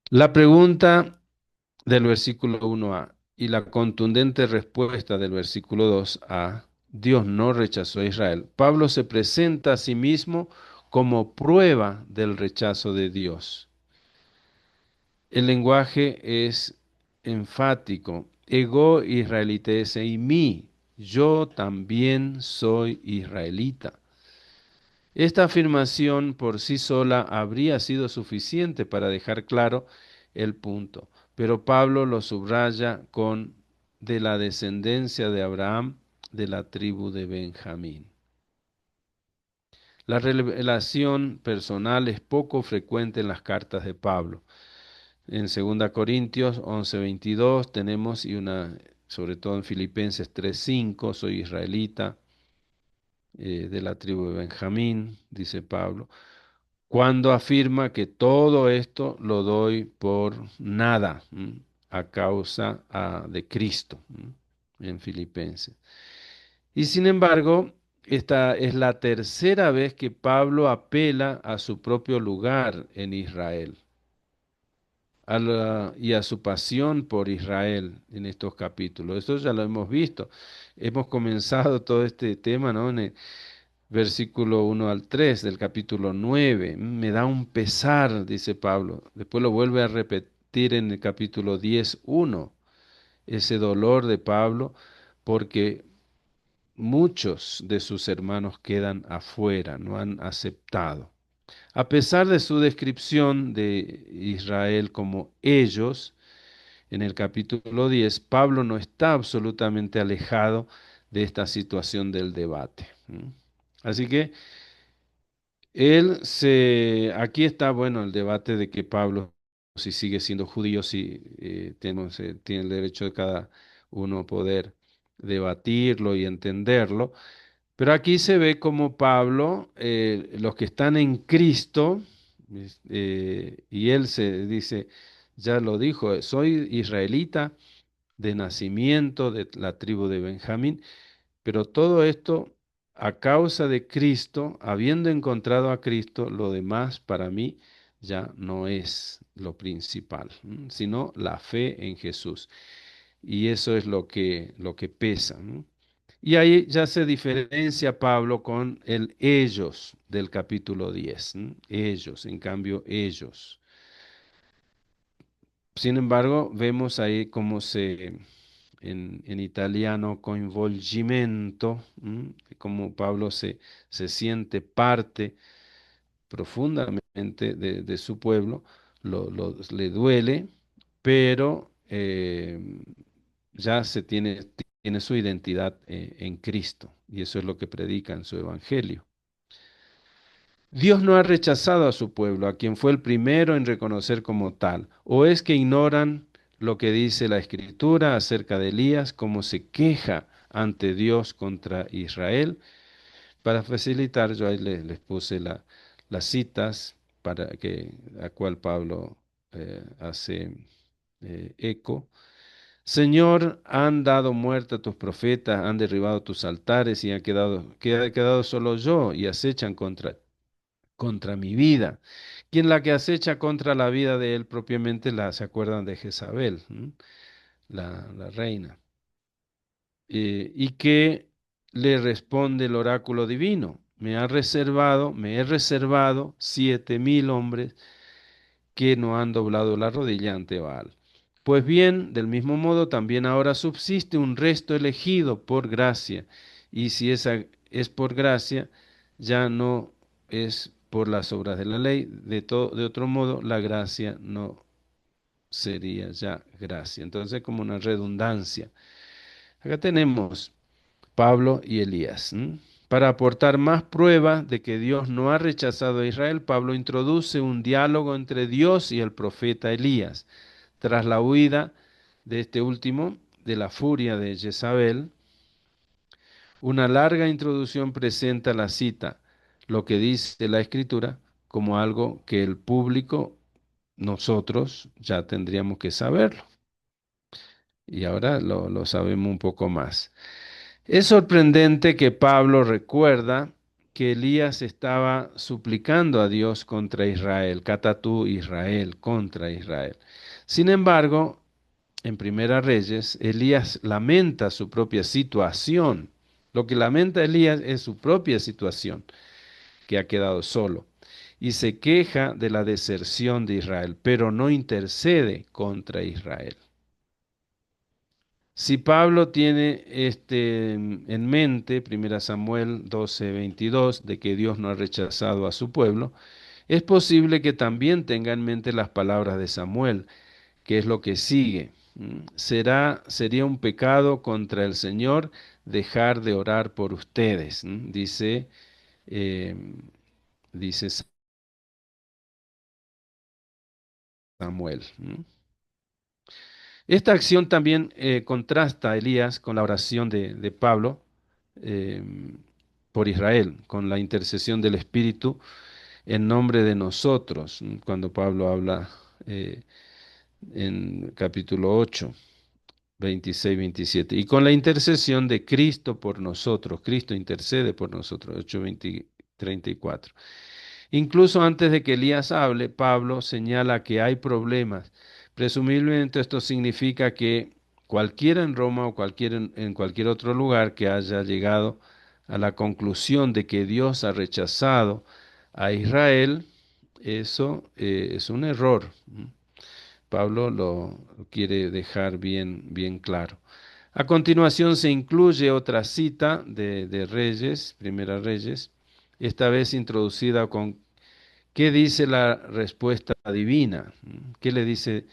La pregunta del versículo 1a y la contundente respuesta del versículo 2a, Dios no rechazó a Israel. Pablo se presenta a sí mismo como prueba del rechazo de Dios. El lenguaje es enfático. Ego israelites y mí, yo también soy israelita. Esta afirmación por sí sola habría sido suficiente para dejar claro el punto, pero Pablo lo subraya con de la descendencia de Abraham, de la tribu de Benjamín. La revelación personal es poco frecuente en las cartas de Pablo. En 2 Corintios 11:22 tenemos, sobre todo en Filipenses 3:5, soy israelita, de la tribu de Benjamín, dice Pablo, cuando afirma que todo esto lo doy por nada, a causa de Cristo, en Filipenses. Y sin embargo, esta es la tercera vez que Pablo apela a su propio lugar en Israel y a su pasión por Israel en estos capítulos. Esto ya lo hemos visto. Hemos comenzado todo este tema, ¿no? En el versículo 1 al 3 del capítulo 9. Me da un pesar, dice Pablo. Después lo vuelve a repetir en el capítulo 10:1. Ese dolor de Pablo porque muchos de sus hermanos quedan afuera, no han aceptado. A pesar de su descripción de Israel como ellos, en el capítulo 10, Pablo no está absolutamente alejado de esta situación del debate. Así que aquí está, bueno, el debate de que Pablo, si sigue siendo judío, si tiene el derecho de cada uno poder debatirlo y entenderlo. Pero aquí se ve como Pablo, los que están en Cristo, y él se dice, ya lo dijo, soy israelita de nacimiento de la tribu de Benjamín, pero todo esto a causa de Cristo, habiendo encontrado a Cristo, lo demás para mí ya no es lo principal, sino la fe en Jesús. Y eso es lo que pesa, ¿no? Y ahí ya se diferencia Pablo con el ellos del capítulo 10. Ellos, en cambio, ellos. Sin embargo, vemos ahí cómo en italiano, coinvolgimento, como Pablo se siente parte profundamente de su pueblo, le duele, pero ya tiene su identidad en Cristo, y eso es lo que predica en su evangelio. Dios no ha rechazado a su pueblo, a quien fue el primero en reconocer como tal. ¿O es que ignoran lo que dice la Escritura acerca de Elías, cómo se queja ante Dios contra Israel? Para facilitar, yo ahí les puse las citas a cual Pablo hace eco. Señor, han dado muerte a tus profetas, han derribado tus altares y quedado solo yo y acechan contra mi vida. Quien la que acecha contra la vida de él propiamente se acuerdan de Jezabel, la reina. Y que le responde el oráculo divino: me he reservado 7,000 hombres que no han doblado la rodilla ante Baal. Pues bien, del mismo modo también ahora subsiste un resto elegido por gracia, y si esa es por gracia, ya no es por las obras de la ley. De otro modo, la gracia no sería ya gracia. Entonces, como una redundancia. Acá tenemos Pablo y Elías. Para aportar más prueba de que Dios no ha rechazado a Israel, Pablo introduce un diálogo entre Dios y el profeta Elías. Tras la huida de este último, de la furia de Jezabel, una larga introducción presenta la cita, lo que dice la Escritura, como algo que el público, nosotros, ya tendríamos que saberlo. Y ahora lo sabemos un poco más. Es sorprendente que Pablo recuerda que Elías estaba suplicando a Dios contra Israel, catatú Israel, contra Israel. Sin embargo, en Primera Reyes, Elías lamenta su propia situación. Lo que lamenta Elías es su propia situación, que ha quedado solo, y se queja de la deserción de Israel, pero no intercede contra Israel. Si Pablo tiene en mente, 1 Samuel 12:22, de que Dios no ha rechazado a su pueblo, es posible que también tenga en mente las palabras de Samuel, que es lo que sigue. Sería un pecado contra el Señor dejar de orar por ustedes, eh, dice Samuel. Esta acción también contrasta a Elías con la oración de Pablo eh, por Israel, con la intercesión del Espíritu en nombre de nosotros, cuando Pablo habla en capítulo 8, 26, 27, y con la intercesión de Cristo por nosotros. Cristo intercede por nosotros, 8, 20, 34. Incluso antes de que Elías hable, Pablo señala que hay problemas. Presumiblemente esto significa que cualquiera en Roma o en cualquier otro lugar que haya llegado a la conclusión de que Dios ha rechazado a Israel, eso es un error. Pablo lo quiere dejar bien claro. A continuación se incluye otra cita de Reyes, Primera Reyes, esta vez introducida con ¿qué dice la respuesta divina? ¿Qué le dice,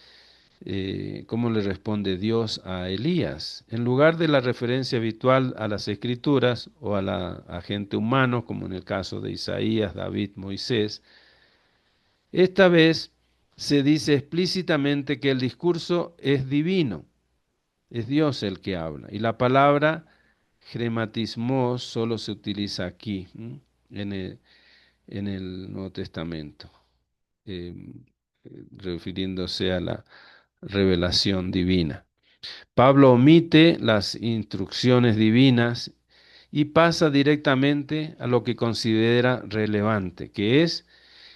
cómo le responde Dios a Elías? En lugar de la referencia habitual a las Escrituras o a la agente humano, como en el caso de Isaías, David, Moisés, esta vez se dice explícitamente que el discurso es divino, es Dios el que habla. Y la palabra grematismos solo se utiliza aquí, en el Nuevo Testamento, eh, refiriéndose a la revelación divina. Pablo omite las instrucciones divinas y pasa directamente a lo que considera relevante, que es: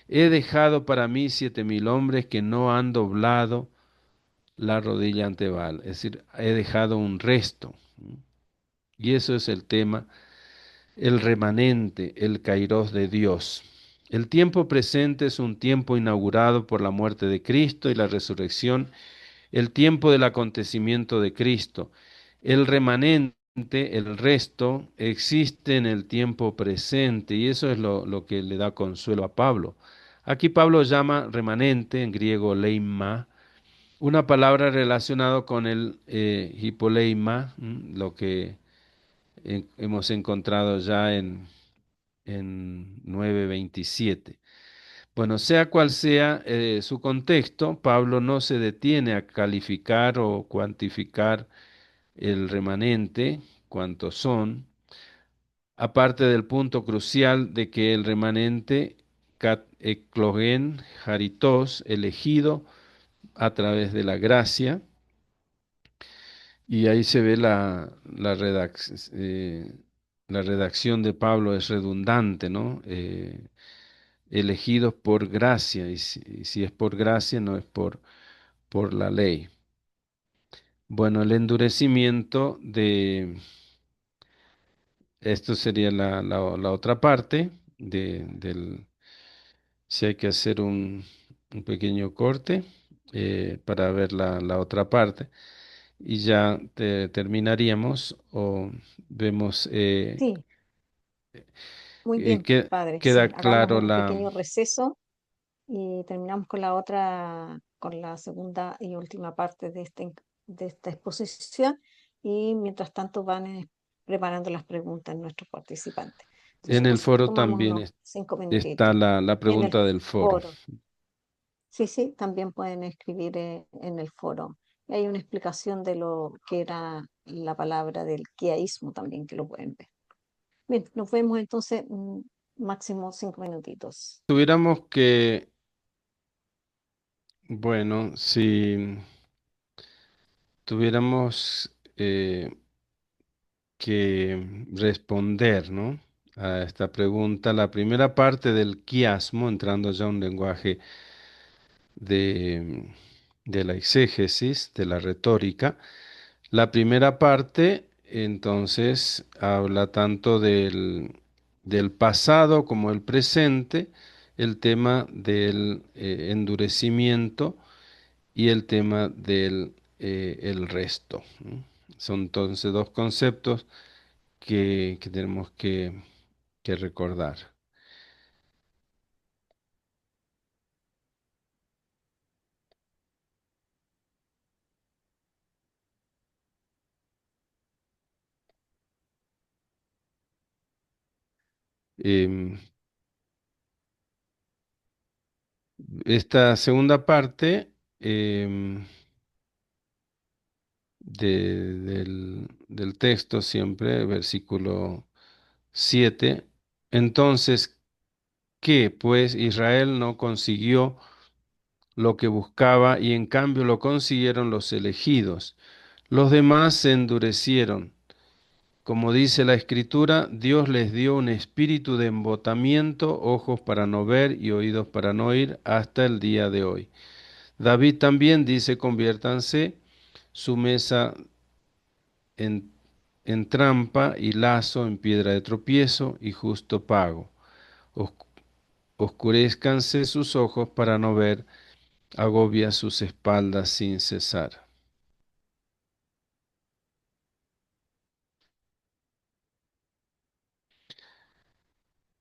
he dejado para mí 7,000 hombres que no han doblado la rodilla ante Baal. Es decir, he dejado un resto. Y eso es el tema, el remanente, el kairos de Dios. El tiempo presente es un tiempo inaugurado por la muerte de Cristo y la resurrección, el tiempo del acontecimiento de Cristo. El remanente, el resto, existe en el tiempo presente y eso es lo que le da consuelo a Pablo. Aquí Pablo llama remanente, en griego leima, una palabra relacionada con el hipoleima, lo que hemos encontrado ya en 9:27. Bueno, sea cual sea su contexto, Pablo no se detiene a calificar o cuantificar el remanente, cuántos son, aparte del punto crucial de que el remanente eklogen, jaritos, elegido a través de la gracia, y ahí se ve la redacción de Pablo es redundante, ¿no? Elegidos por gracia, y si es por gracia, no es por la ley. Bueno, el endurecimiento esto sería la otra parte si hay que hacer un pequeño corte para ver la otra parte y ya terminaríamos o vemos, Sí, muy bien, padre. queda Sí, hagamos claro un pequeño receso y terminamos con la otra, con la segunda y última parte de esta exposición. Y mientras tanto van preparando las preguntas nuestros participantes. Entonces en el nos foro tomamos también unos 5 minutitos está la en el pregunta del foro. foro. Sí, sí, también pueden escribir en el foro. Y hay una explicación de lo que era la palabra del quiaísmo también, que lo pueden ver. Bien, nos vemos entonces máximo 5 minutitos. Tuviéramos que, bueno, si tuviéramos que responder, ¿no? A esta pregunta, la primera parte del quiasmo, entrando ya a un lenguaje de, de la exégesis, de la retórica, la primera parte, entonces, habla tanto del pasado como el presente, el tema del endurecimiento y el tema del el resto, ¿no? Son entonces dos conceptos que tenemos que recordar. Em, Esta segunda parte del texto, siempre, versículo 7. Entonces, ¿qué? Pues Israel no consiguió lo que buscaba y en cambio lo consiguieron los elegidos. Los demás se endurecieron. Como dice la Escritura, Dios les dio un espíritu de embotamiento, ojos para no ver y oídos para no oír, hasta el día de hoy. David también dice, conviértanse su mesa en, en trampa y lazo en piedra de tropiezo y justo pago. Os- Oscurézcanse sus ojos para no ver, agobia sus espaldas sin cesar.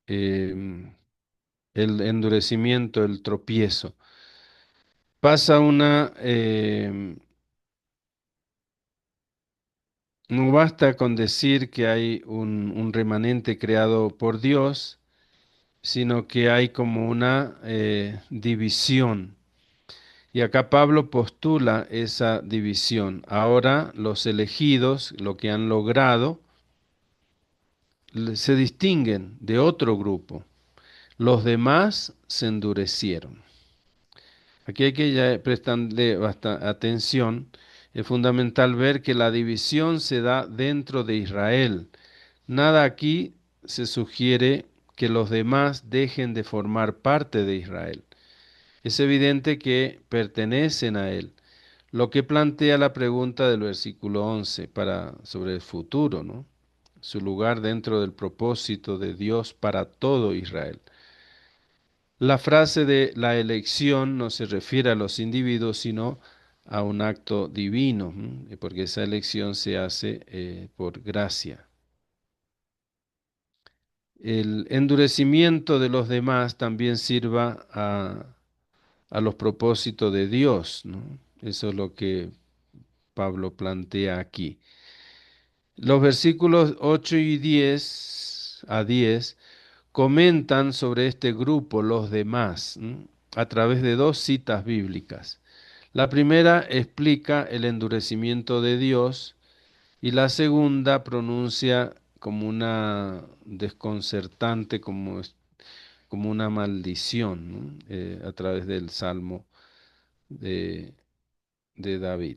Em, el endurecimiento, el tropiezo. Pasa no basta con decir que hay un remanente creado por Dios, sino que hay como una división. Y acá Pablo postula esa división. Ahora los elegidos, lo que han logrado, se distinguen de otro grupo. Los demás se endurecieron. Aquí hay que ya prestarle bastante atención. Es fundamental ver que la división se da dentro de Israel. Nada aquí se sugiere que los demás dejen de formar parte de Israel. Es evidente que pertenecen a él. Lo que plantea la pregunta del versículo 11 sobre el futuro, ¿no? su lugar dentro del propósito de Dios para todo Israel. La frase de la elección no se refiere a los individuos, sino a un acto divino, porque esa elección se hace por gracia. El endurecimiento de los demás también sirva a los propósitos de Dios, ¿no? Eso es lo que Pablo plantea aquí. Los versículos 8 y 10 a 10 comentan sobre este grupo, los demás, a través de dos citas bíblicas. La primera explica el endurecimiento de Dios y la segunda pronuncia como una desconcertante, como una maldición, ¿no? A través del Salmo de, de David.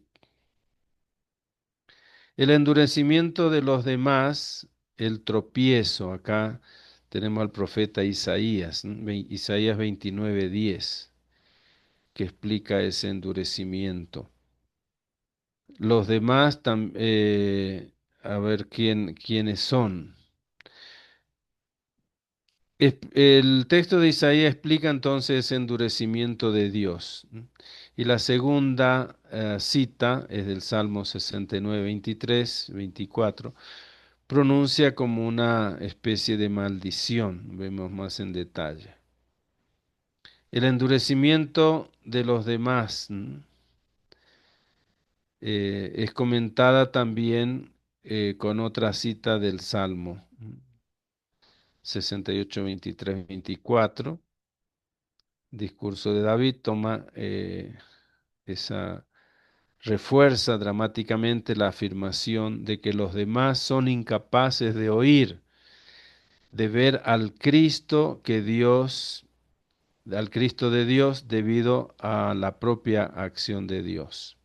El endurecimiento de los demás, el tropiezo. Acá tenemos al profeta Isaías, ¿no? Isaías 29:10, que explica ese endurecimiento. Los demás, a ver quiénes son. El texto de Isaías explica entonces ese endurecimiento de Dios, ¿no? Y la segunda cita es del Salmo 69:23-24, pronuncia como una especie de maldición. Vemos más en detalle. El endurecimiento de los demás, ¿no? Es comentada también con otra cita del Salmo 68:23-24. Discurso de David toma refuerza dramáticamente la afirmación de que los demás son incapaces de oír, de ver al Cristo de Dios debido a la propia acción de Dios.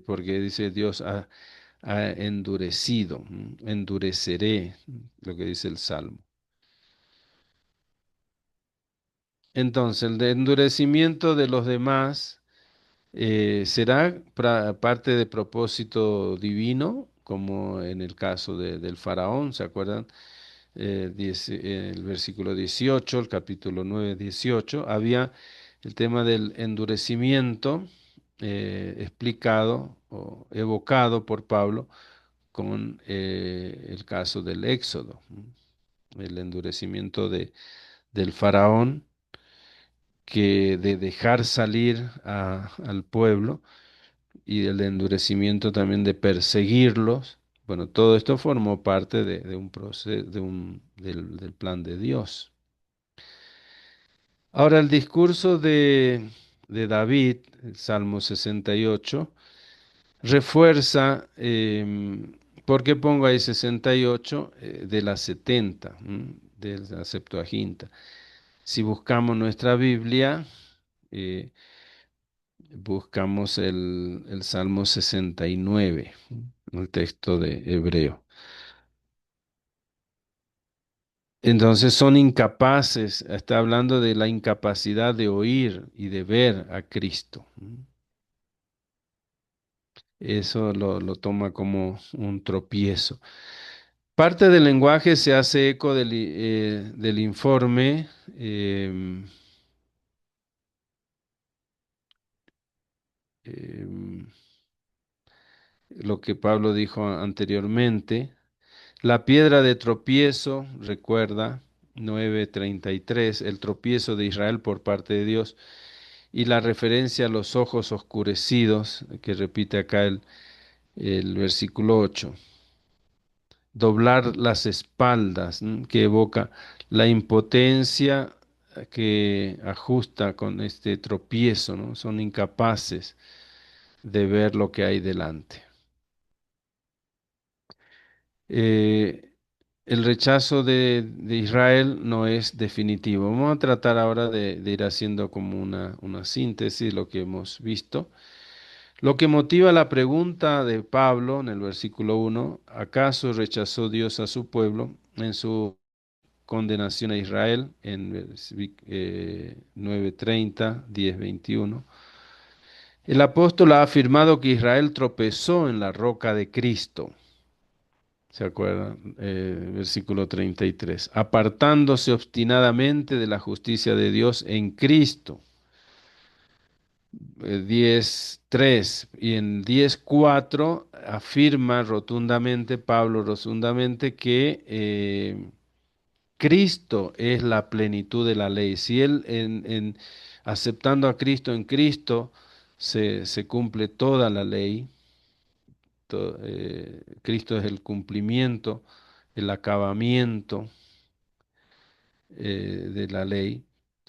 Porque dice Dios ha endurecido, endureceré, lo que dice el Salmo. Entonces, el endurecimiento de los demás será parte de propósito divino, como en el caso del faraón, ¿se acuerdan? El versículo 18, el capítulo 9, 18, había el tema del endurecimiento explicado o evocado por Pablo con el caso del Éxodo, el endurecimiento del faraón, que de dejar salir al pueblo, y el endurecimiento también de perseguirlos. Bueno, todo esto formó parte de un proceso, del plan de Dios. Ahora, el discurso de David, el Salmo 68, refuerza, ¿por qué pongo ahí 68? De las 70, de la Septuaginta. Si buscamos nuestra Biblia, eh, buscamos el Salmo 69, el texto de Hebreo. Entonces son incapaces, está hablando de la incapacidad de oír y de ver a Cristo. Eso lo toma como un tropiezo. Parte del lenguaje se hace eco del informe em, lo que Pablo dijo anteriormente. La piedra de tropiezo, recuerda, 9:33, el tropiezo de Israel por parte de Dios, y la referencia a los ojos oscurecidos, que repite acá el versículo 8. Doblar las espaldas, que evoca la impotencia que ajusta con este tropiezo, ¿no? Son incapaces de ver lo que hay delante. Eh, el rechazo de Israel no es definitivo. Vamos a tratar ahora de ir haciendo como una síntesis de lo que hemos visto. Lo que motiva la pregunta de Pablo en el versículo 1, ¿acaso rechazó Dios a su pueblo en su condenación a Israel? En 9:30, 10:21. El apóstol ha afirmado que Israel tropezó en la roca de Cristo. ¿Se acuerdan? Versículo 33. Apartándose obstinadamente de la justicia de Dios en Cristo. 10:3 y en 10:4 afirma rotundamente, Pablo rotundamente, que Cristo es la plenitud de la ley. Si él aceptando a Cristo en Cristo se cumple toda la ley, Cristo es el cumplimiento, el acabamiento de la ley.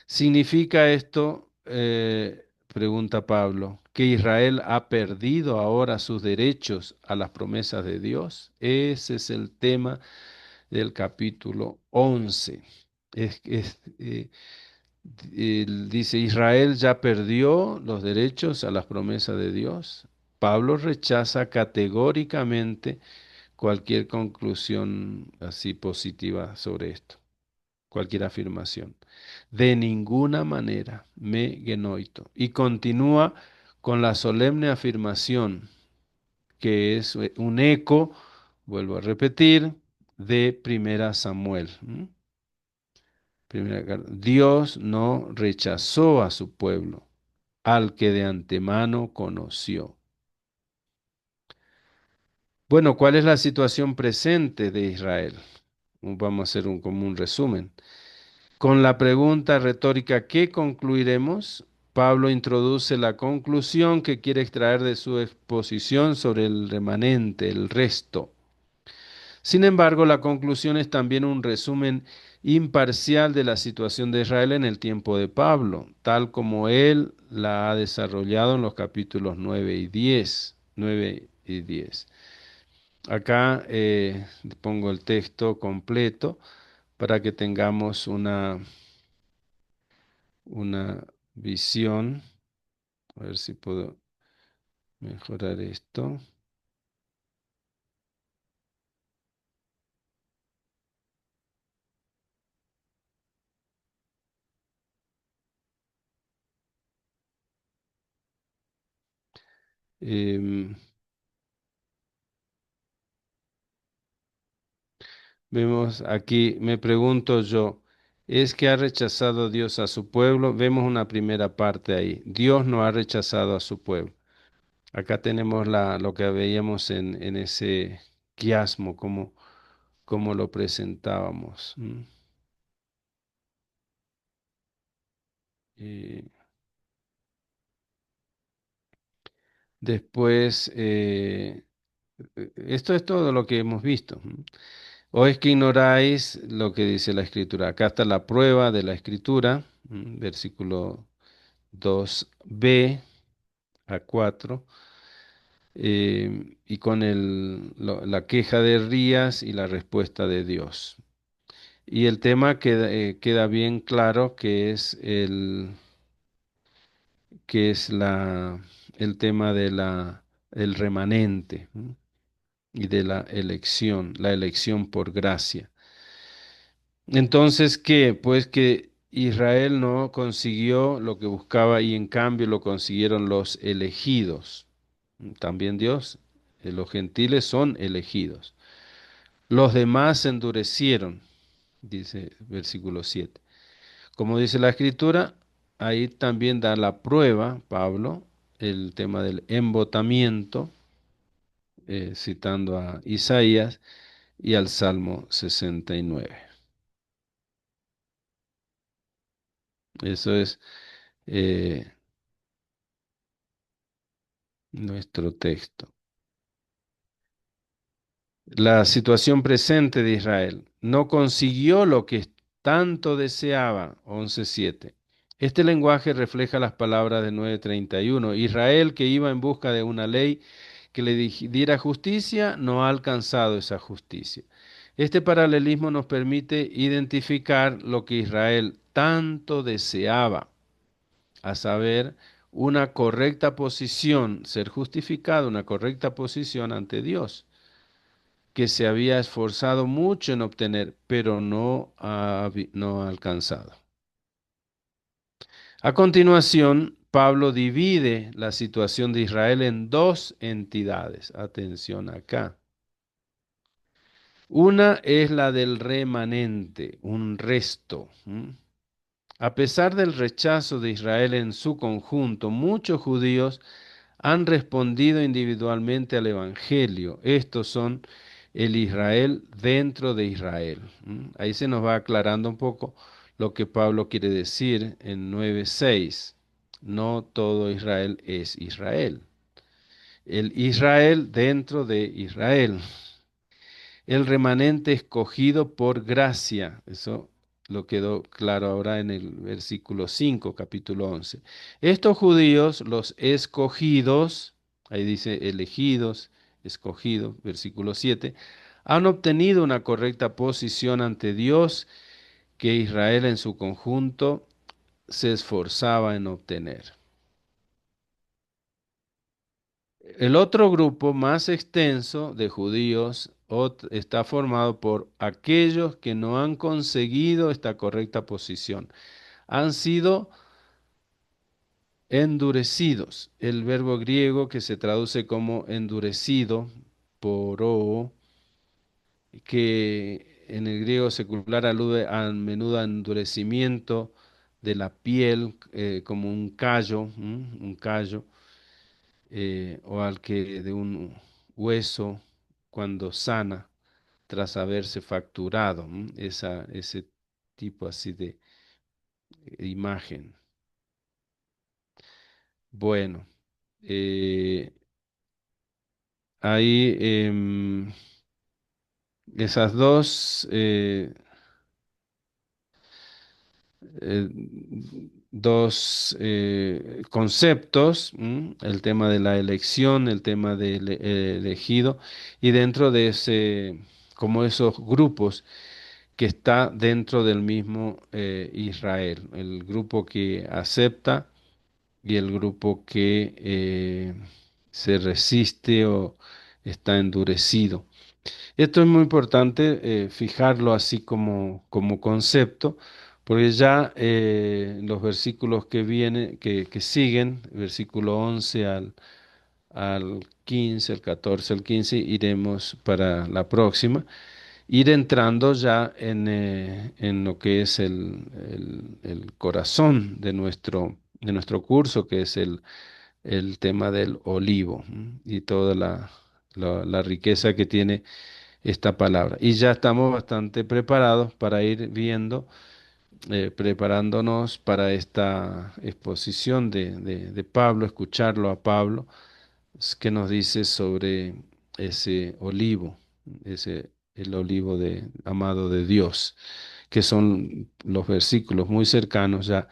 ¿Significa esto, pregunta Pablo, que Israel ha perdido ahora sus derechos a las promesas de Dios? Ese es el tema del capítulo 11. Él dice, Israel ya perdió los derechos a las promesas de Dios. Pablo rechaza categóricamente cualquier conclusión así positiva sobre esto, cualquier afirmación. De ninguna manera, me genoito. Y continúa con la solemne afirmación, que es un eco, vuelvo a repetir, de Primera Samuel. Dios no rechazó a su pueblo, al que de antemano conoció. Bueno, ¿cuál es la situación presente de Israel? Vamos a hacer como un resumen. Con la pregunta retórica ¿qué concluiremos? Pablo introduce la conclusión que quiere extraer de su exposición sobre el remanente, el resto. Sin embargo, la conclusión es también un resumen imparcial de la situación de Israel en el tiempo de Pablo, tal como él la ha desarrollado en los capítulos 9 y 10. 9 y 10. Acá pongo el texto completo para que tengamos una visión. A ver si puedo mejorar esto. Em, Vemos aquí, me pregunto yo, ¿es que ha rechazado Dios a su pueblo? Vemos una primera parte ahí. Dios no ha rechazado a su pueblo. Acá tenemos lo que veíamos en ese quiasmo, como lo presentábamos. Y después, esto es todo lo que hemos visto. ¿O es que ignoráis lo que dice la Escritura? Acá está la prueba de la Escritura, versículo 2b a 4, y con la queja de Rías y la respuesta de Dios. Y el tema queda bien claro que es el tema el remanente, y de la elección por gracia. Entonces, ¿qué? Pues que Israel no consiguió lo que buscaba y en cambio lo consiguieron los elegidos. También Dios, los gentiles son elegidos. Los demás se endurecieron, dice versículo 7. Como dice la Escritura, ahí también da la prueba, Pablo, el tema del embotamiento, citando a Isaías y al Salmo 69. Eso es eh, nuestro texto. La situación presente de Israel no consiguió lo que tanto deseaba, 11:7. Este lenguaje refleja las palabras de 9:31. Israel, que iba en busca de una ley que le diera justicia, no ha alcanzado esa justicia. Este paralelismo nos permite identificar lo que Israel tanto deseaba, a saber, una correcta posición, ser justificado, una correcta posición ante Dios, que se había esforzado mucho en obtener, pero no ha alcanzado. A continuación, Pablo divide la situación de Israel en dos entidades. Atención acá. Una es la del remanente, un resto. A pesar del rechazo de Israel en su conjunto, muchos judíos han respondido individualmente al Evangelio. Estos son el Israel dentro de Israel. Ahí se nos va aclarando un poco lo que Pablo quiere decir en 9:6. No todo Israel es Israel. El Israel dentro de Israel. El remanente escogido por gracia. Eso lo quedó claro ahora en el versículo 5, capítulo 11. Estos judíos, los escogidos, ahí dice elegidos, escogidos, versículo 7, han obtenido una correcta posición ante Dios que Israel en su conjunto se esforzaba en obtener. El otro grupo más extenso de judíos está formado por aquellos que no han conseguido esta correcta posición. Han sido endurecidos. El verbo griego que se traduce como endurecido, poró, que en el griego secular alude a menudo a endurecimiento de la piel, como un callo, un callo. O al que de un hueso cuando sana tras haberse fracturado, ese tipo así de imagen. Bueno, eh, ahí esas eh, dos conceptos, el tema de la elección, el tema del elegido, y dentro de ese, como esos grupos que está dentro del mismo Israel, el grupo que acepta y el grupo que se resiste o está endurecido. Esto es muy importante fijarlo así como concepto, porque ya los versículos que vienen, que siguen, versículo 11 al 15, al 14, al 15, iremos para la próxima, ir entrando ya en lo que es el corazón de nuestro curso, que es el tema del olivo, y toda la riqueza que tiene esta palabra. Y ya estamos bastante preparados para ir viendo, preparándonos para esta exposición de Pablo, escucharlo a Pablo, que nos dice sobre ese olivo, el olivo amado de Dios, que son los versículos muy cercanos ya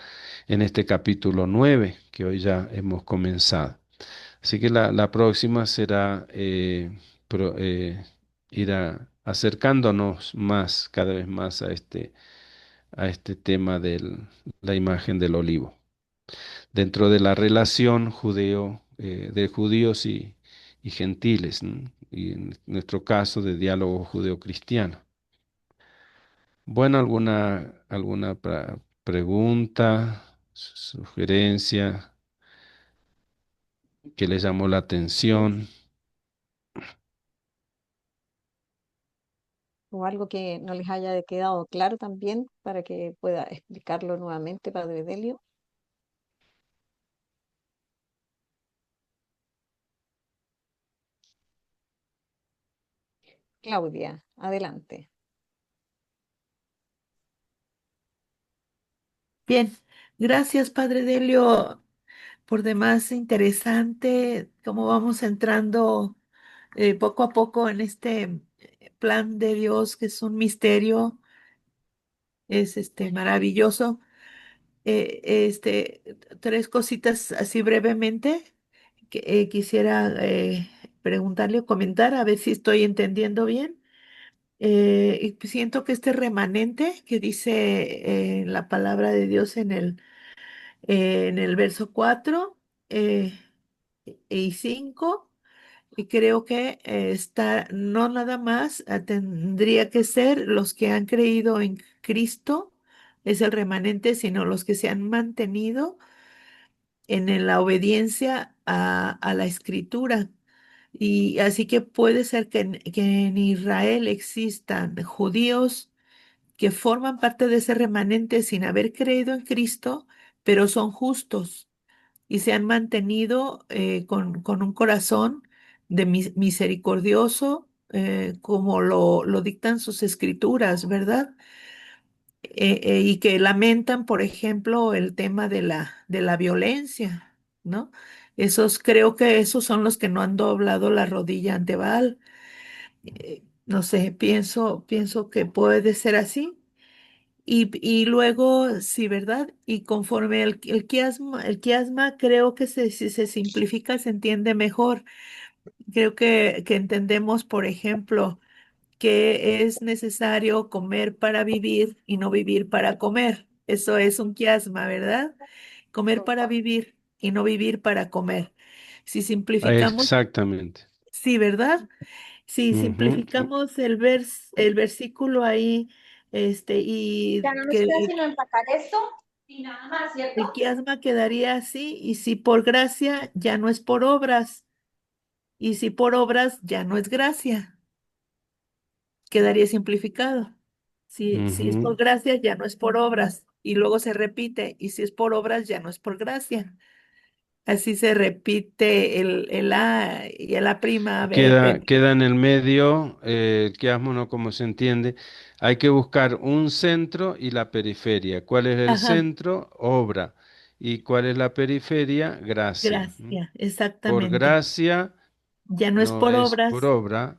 en este capítulo 9 que hoy ya hemos comenzado. Así que la próxima será ir acercándonos más, cada vez más a este tema de la imagen del olivo, dentro de la relación de judíos y gentiles, ¿no? Y en nuestro caso de diálogo judeo-cristiano. Bueno, alguna pregunta, sugerencia que les llamó la atención. O algo que no les haya quedado claro también para que pueda explicarlo nuevamente, Padre Delio. Claudia, adelante. Bien, gracias, Padre Delio. Por demás interesante cómo vamos entrando poco a poco en este plan de Dios, que es un misterio, es maravilloso. Tres cositas así brevemente que quisiera preguntarle o comentar a ver si estoy entendiendo bien. Y pues siento que este remanente que dice la palabra de Dios en el verso 4 eh, y 5, y creo que está, no nada más, tendría que ser los que han creído en Cristo, es el remanente, sino los que se han mantenido en la obediencia a la escritura. Y así que puede ser que en Israel existan judíos que forman parte de ese remanente sin haber creído en Cristo, pero son justos y se han mantenido con un corazón de misericordioso, como lo dictan sus escrituras, ¿verdad? Y que lamentan, por ejemplo, el tema de la violencia, ¿no? Creo que esos son los que no han doblado la rodilla ante Baal. No sé, pienso que puede ser así. Y luego, sí, ¿verdad? Y conforme el quiasma creo que si se simplifica se entiende mejor. Creo que entendemos, por ejemplo, que es necesario comer para vivir y no vivir para comer. Eso es un quiasma, ¿verdad? Comer para vivir y no vivir para comer. Si simplificamos, Exactamente. sí, ¿verdad? Si Ujú. simplificamos el versículo ahí, y Ya no nos que queda sino empacar esto y nada más, ¿cierto? el quiasma quedaría así, y si por gracia ya no es por obras, y si por obras ya no es gracia, quedaría simplificado. Si es por Ujú. gracia ya no es por obras, y luego se repite, y si es por obras ya no es por gracia. Así se repite el A y el A prima. Queda en el medio, el quiasmo, no como se entiende. Hay que buscar un centro y la periferia. ¿Cuál es el Ajá, centro? Obra. ¿Y cuál es la periferia? Gracia. ¿M? gracia, Por exactamente. gracia Ya no es no por es por obras, obra.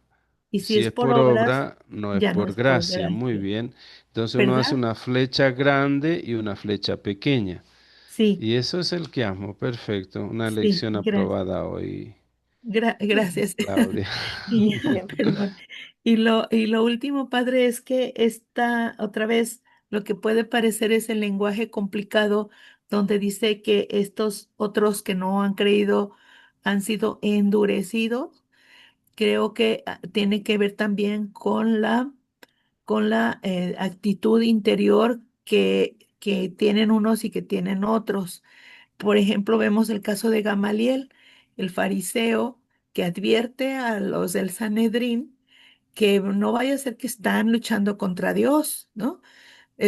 y si Si es es por por obras, obra, no es ya no por es por gracia. Muy gracia, bien. Entonces uno hace ¿verdad? una flecha grande y una flecha pequeña. Sí, Y eso es el quiasmo. Perfecto. Una sí, lección aprobada hoy, gracias. Claudia. Y ya, Bien. perdón. Y lo último, padre, es que está otra vez lo que puede parecer es el lenguaje complicado, donde dice que estos otros que no han creído han sido endurecidos. Creo que tiene que ver también con la actitud interior que tienen unos y que tienen otros. Por ejemplo, vemos el caso de Gamaliel, el fariseo, que advierte a los del Sanedrín que no vaya a ser que están luchando contra Dios, ¿no?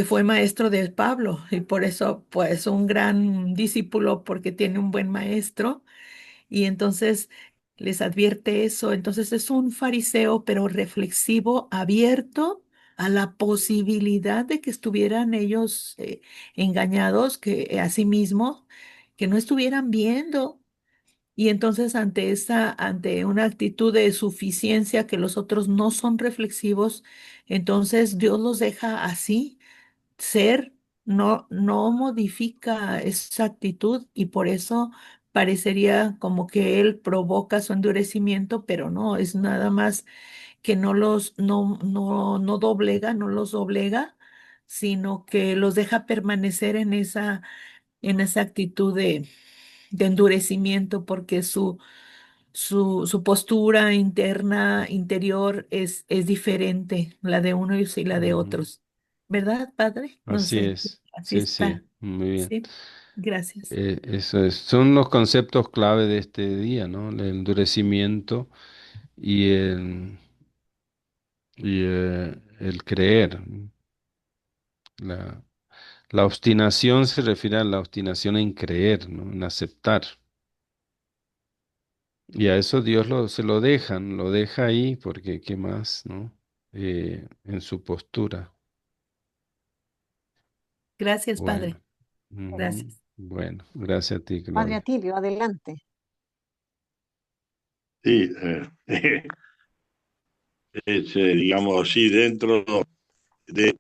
Fue maestro de Pablo y por eso, pues, un gran discípulo porque tiene un buen maestro, y entonces les advierte eso. Entonces es un fariseo, pero reflexivo, abierto a la posibilidad de que estuvieran ellos engañados, que a sí mismos, que no estuvieran viendo. Y entonces ante una actitud de suficiencia que los otros no son reflexivos, entonces Dios los deja así ser, no modifica esa actitud, y por eso parecería como que él provoca su endurecimiento, pero no, es nada más que no doblega, no los doblega, sino que los deja permanecer en esa actitud de endurecimiento, porque su postura interna, interior, es diferente, la de unos y la de Ujú. otros. ¿Verdad, padre? No Así sé, es. así Sí, sí. está. Muy bien. Sí, gracias. Eso es. Son los conceptos clave de este día, ¿no? El endurecimiento y el creer. La, la obstinación se refiere a la obstinación en creer, ¿no? En aceptar. Y a eso Dios se lo deja ahí porque ¿qué más, no? En su postura. Gracias, Bueno, padre. ujú. Gracias. Bueno, gracias a ti, Padre Claudia. Atilio, adelante. Sí, es, digamos así, dentro de,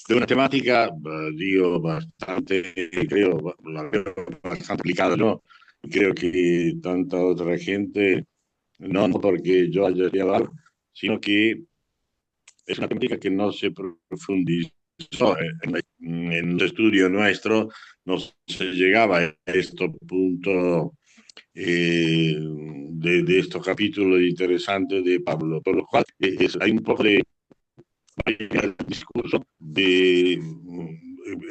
de una temática, digo, bastante, creo, la veo bastante complicada, ¿no? Y creo que tanta otra gente, no porque yo haya llegado, sino que es una temática que no se profundizó en el estudio nuestro, no se llegaba a este punto de estos capítulos interesantes de Pablo, por lo cual hay un poco de discurso de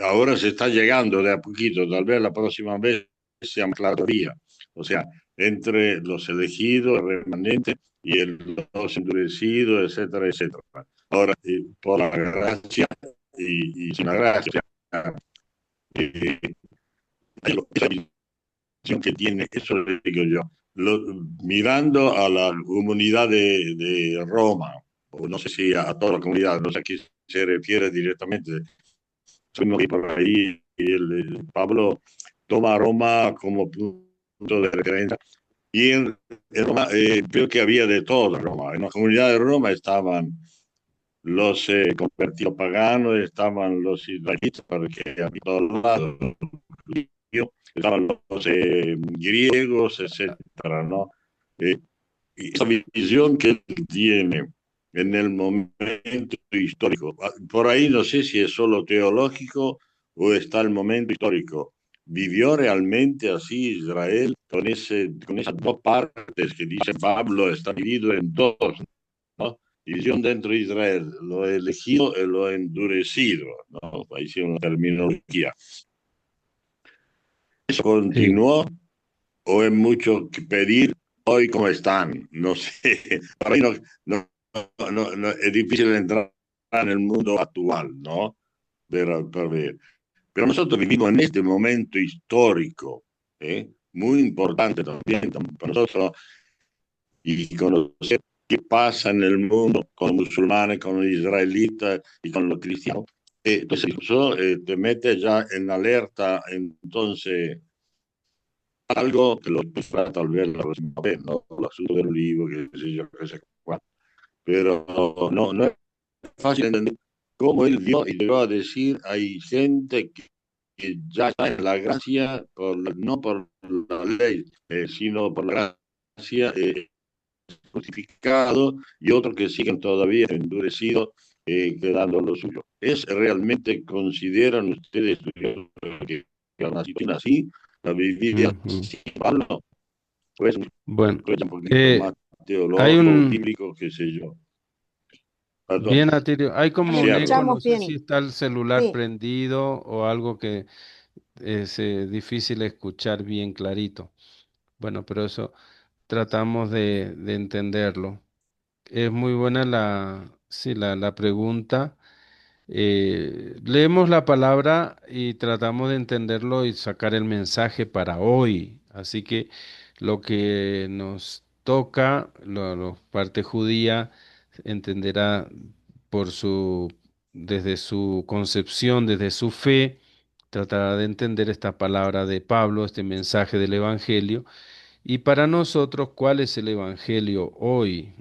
ahora se está llegando de a poquito, tal vez la próxima vez se llama la todavía. O sea, entre los elegidos, el remanente y los endurecidos, etcétera, etcétera. Ahora, por la gracia y sin la gracia, o sea, eh, esa visión que tiene, eso le digo yo, mirando a la comunidad de Roma, o no sé si a toda la comunidad, no sé a qué se refiere directamente, fuimos por ahí y Pablo toma a Roma como punto de referencia. Y en Roma, creo que había de todo en Roma. En la comunidad de Roma estaban los convertidos paganos, estaban los israelitas, porque había todos lados, estaban los griegos, etcétera, ¿no? Eh, y esa visión que él tiene en el momento histórico, por ahí no sé si es solo teológico o está el momento histórico. ¿Vivió realmente así Israel con esas dos partes que dice Pablo, está dividido en dos, ¿no? División dentro de Israel, lo elegido y lo endurecido, ¿no? Ahí sí una terminología. ¿Eso Sí, continuó o es mucho que pedir hoy cómo están? No sé. Para mí es difícil entrar en el mundo actual, ¿no? Pero nosotros vivimos en este momento histórico, ¿eh? Muy importante también para nosotros y conocer qué pasa en el mundo con los musulmanes, con los israelitas y con los cristianos. Entonces, eso te mete ya en alerta, entonces, algo que lo para tal vez la próxima vez, ¿no? El asunto del olivo, que sé yo, que sé cuál. Pero no es fácil entender cómo él vio y llegó a decir, hay gente que ya está en la gracia, no por la ley, sino por la gracia, justificado, y otros que siguen todavía endurecidos, quedando lo suyo. ¿Es realmente, consideran ustedes que una situación así, la vivía ujú. así, malo? Pues Bueno, un poquito eh, más hay teológico, un, bíblico, qué sé yo. Perdón. bien, Atilio, hay como Le un Sí, eco, Álvaro. no escuchamos sé bien. si está el celular Sí, prendido o algo que es difícil escuchar bien clarito. Bueno, pero eso tratamos de entenderlo. Es muy buena sí, la pregunta. Leemos la palabra y tratamos de entenderlo y sacar el mensaje para hoy. Así que lo que nos toca, la parte judía, entenderá por desde su concepción, desde su fe, tratará de entender esta palabra de Pablo, este mensaje del Evangelio. Y para nosotros, ¿cuál es el Evangelio hoy?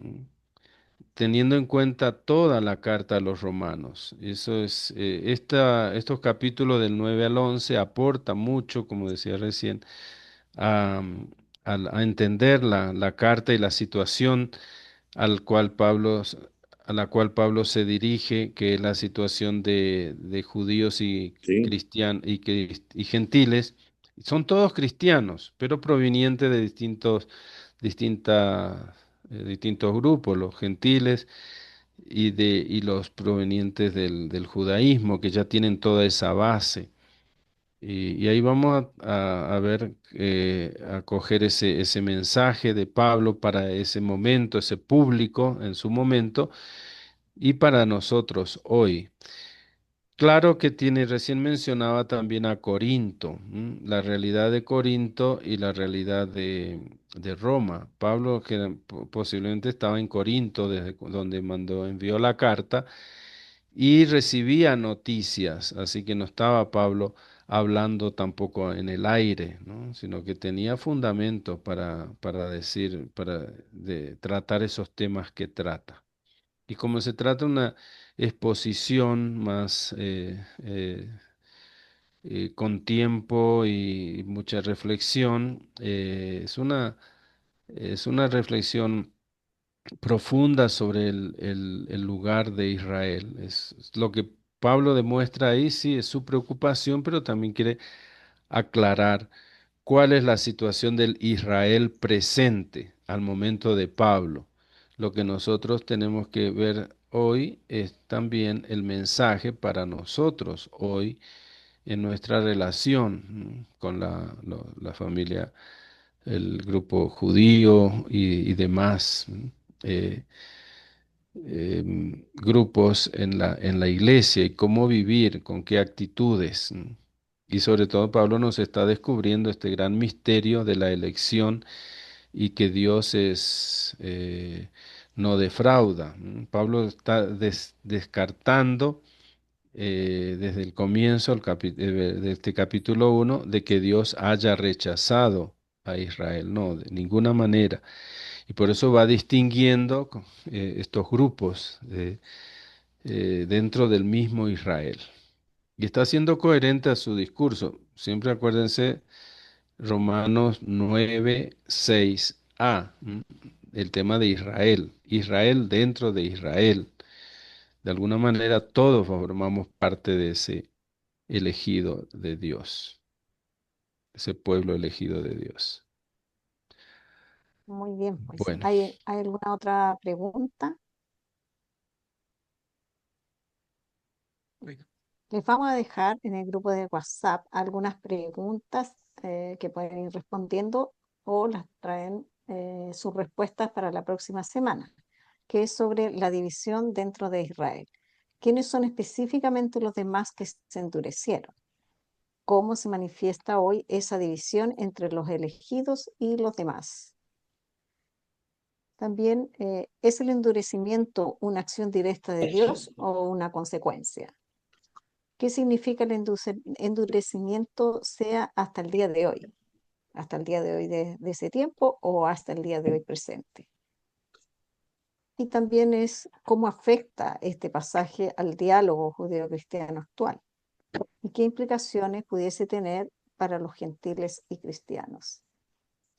Teniendo en cuenta toda la carta a los romanos. Eso es, estos capítulos del 9 al 11 aportan mucho, como decía recién, a, a entender la carta y la situación al cual a la cual Pablo se dirige, que es la situación de judíos y Sí, cristianos y gentiles. Son todos cristianos, pero provenientes de distintas, distintos grupos, los gentiles y los provenientes del judaísmo, que ya tienen toda esa base. Y ahí vamos a ver, a coger ese mensaje de Pablo para ese momento, ese público en su momento, y para nosotros hoy. Claro que tiene, recién mencionaba también a Corinto, la realidad de Corinto y la realidad de Roma. Pablo, que posiblemente estaba en Corinto, desde donde envió la carta, y recibía noticias, así que no estaba Pablo hablando tampoco en el aire, ¿no? Sino que tenía fundamento para decir, tratar esos temas que trata. Y como se trata una exposición más con tiempo y mucha reflexión, es una reflexión profunda sobre el lugar de Israel. Es lo que Pablo demuestra ahí, sí, es su preocupación, pero también quiere aclarar cuál es la situación del Israel presente al momento de Pablo. Lo que nosotros tenemos que ver hoy es también el mensaje para nosotros hoy en nuestra relación con la familia, el grupo judío y demás eh, grupos en la iglesia y cómo vivir, con qué actitudes. Y sobre todo Pablo nos está descubriendo este gran misterio de la elección y que Dios no defrauda. Pablo está descartando desde el comienzo de este capítulo 1 de que Dios haya rechazado a Israel, no, de ninguna manera. Y por eso va distinguiendo estos grupos dentro del mismo Israel. Y está siendo coherente a su discurso. Siempre acuérdense Romanos 9:6a, el tema de Israel. Israel dentro de Israel. De alguna manera todos formamos parte de ese elegido de Dios, ese pueblo elegido de Dios. Muy bien, pues. Bueno, ¿Hay alguna otra pregunta? Les vamos a dejar en el grupo de WhatsApp algunas preguntas que pueden ir respondiendo o las traen sus respuestas para la próxima semana, que es sobre la división dentro de Israel. ¿Quiénes son específicamente los demás que se endurecieron? ¿Cómo se manifiesta hoy esa división entre los elegidos y los demás? También, ¿es el endurecimiento una acción directa de Dios o una consecuencia? ¿Qué significa el endurecimiento sea hasta el día de hoy? ¿Hasta el día de hoy de ese tiempo o hasta el día de hoy presente? Y también es cómo afecta este pasaje al diálogo judeo-cristiano actual y qué implicaciones pudiese tener para los gentiles y cristianos.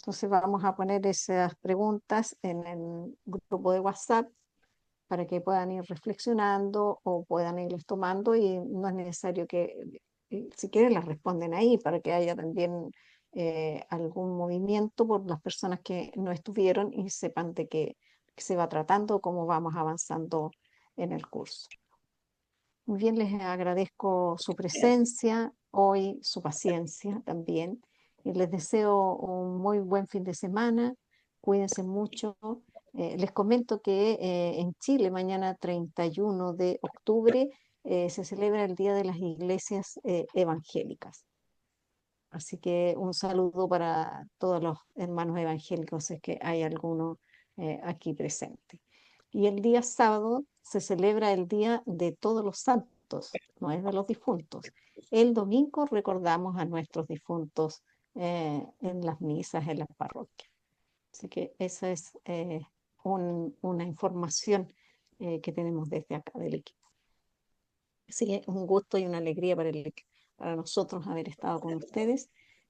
Entonces vamos a poner esas preguntas en el grupo de WhatsApp para que puedan ir reflexionando o puedan irlas tomando, y no es necesario que, si quieren, las responden ahí para que haya también algún movimiento por las personas que no estuvieron y sepan de qué se va tratando, cómo vamos avanzando en el curso. Muy bien, les agradezco su presencia hoy, su paciencia también, y les deseo un muy buen fin de semana. Cuídense mucho. Les comento que en Chile, mañana 31 de octubre, se celebra el Día de las Iglesias Evangélicas. Así que un saludo para todos los hermanos evangélicos, si es que hay alguno aquí presente. Y el día sábado se celebra el Día de Todos los Santos, no es de los difuntos. El domingo recordamos a nuestros difuntos en las misas, en las parroquias. Así que esa es una información que tenemos desde acá del equipo. Así que un gusto y una alegría para nosotros haber estado con ustedes,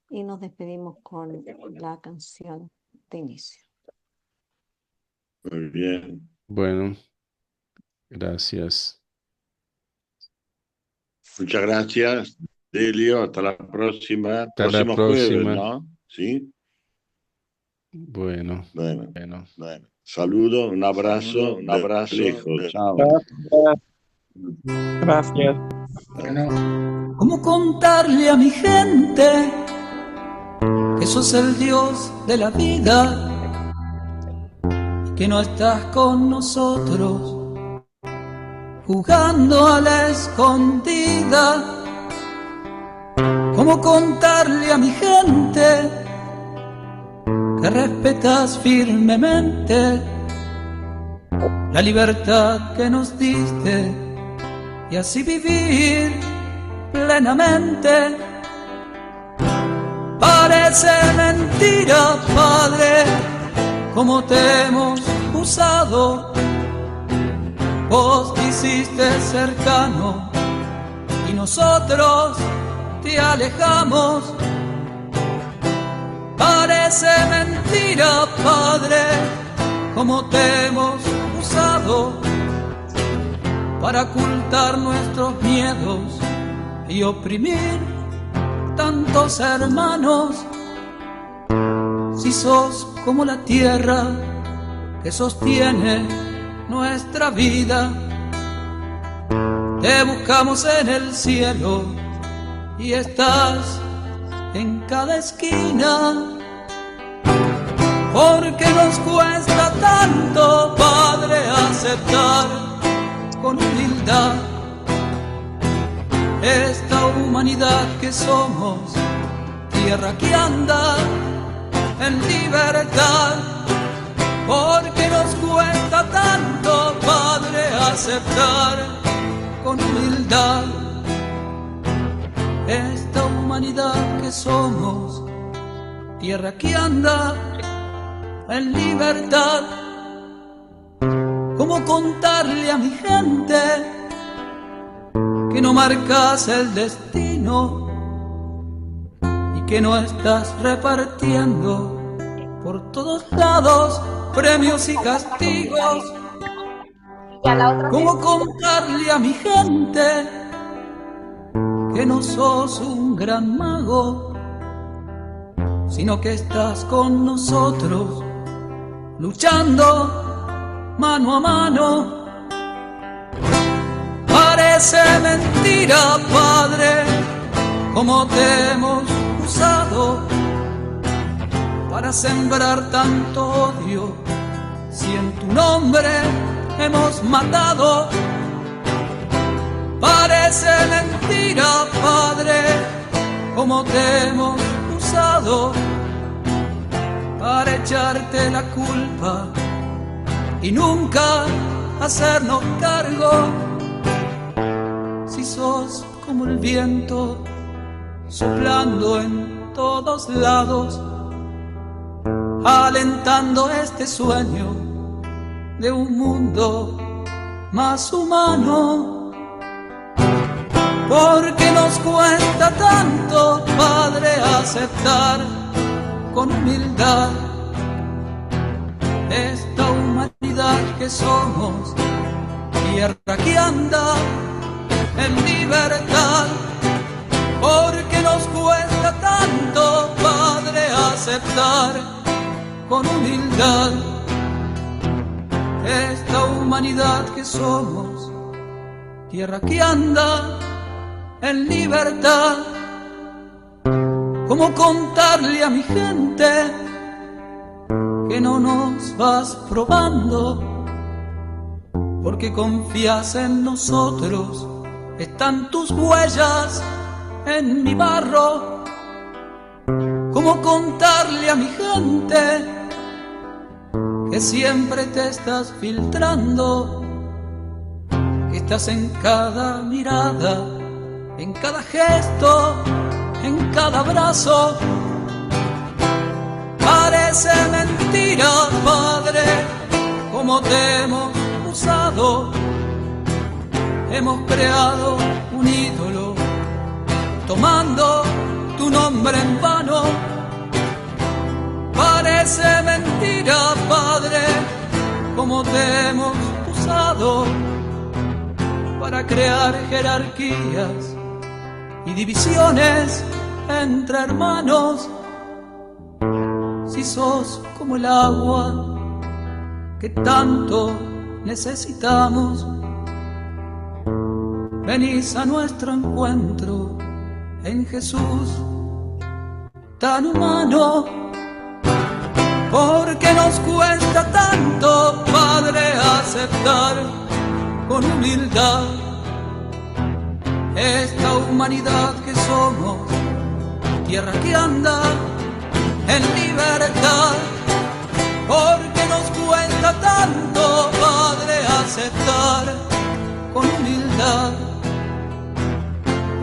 y nos despedimos con la canción de inicio. Muy bien. bueno, gracias. Muchas gracias, Delio. Hasta la próxima. Hasta la Próximo jueves, próxima. ¿no? Sí. Bueno, Bueno, bueno. bueno. Saludo, un abrazo de lejos. Chao. Gracias. ¿Cómo contarle a mi gente que sos el Dios de la vida, que no estás con nosotros jugando a la escondida? ¿Cómo contarle a mi gente que respetas firmemente la libertad que nos diste y así vivir plenamente? Parece mentira, Padre, como te hemos usado. Vos te hiciste cercano y nosotros te alejamos. Parece mentira, Padre, como te hemos usado para ocultar nuestros miedos y oprimir tantos hermanos. Si sos como la tierra que sostiene nuestra vida, te buscamos en el cielo y estás en cada esquina. Porque nos cuesta tanto, Padre, aceptar con humildad esta humanidad que somos, tierra que anda en libertad. Porque nos cuesta tanto, Padre, aceptar con humildad esta humanidad que somos, tierra que anda en libertad. ¿Cómo contarle a mi gente que no marcas el destino y que no estás repartiendo por todos lados premios y castigos? ¿Cómo contarle a mi gente que no sos un gran mago, sino que estás con nosotros luchando mano a mano? Parece mentira, Padre, cómo te hemos usado para sembrar tanto odio, si en tu nombre hemos matado. Parece mentira, Padre, cómo te hemos usado para echarte la culpa y nunca hacernos cargo. Si sos como el viento soplando en todos lados, alentando este sueño de un mundo más humano. Porque nos cuesta tanto, Padre, aceptar con humildad esta humanidad que somos, tierra que anda en libertad. Porque nos cuesta tanto, Padre, aceptar con humildad esta humanidad que somos, tierra que anda en libertad. ¿Cómo contarle a mi gente que no nos vas probando? Porque confías en nosotros, están tus huellas en mi barro. ¿Cómo contarle a mi gente que siempre te estás filtrando, que estás en cada mirada, en cada gesto, en cada abrazo? Parece mentira, Padre, cómo te hemos usado. Hemos creado un ídolo, tomando tu nombre en vano. Parece mentira, Padre, cómo te hemos usado para crear jerarquías y divisiones entre hermanos. Si sos como el agua que tanto necesitamos, venís a nuestro encuentro en Jesús tan humano. Porque nos cuesta tanto, Padre, aceptar con humildad esta humanidad que somos, tierra que anda en libertad. Porque nos cuesta tanto, Padre, aceptar con humildad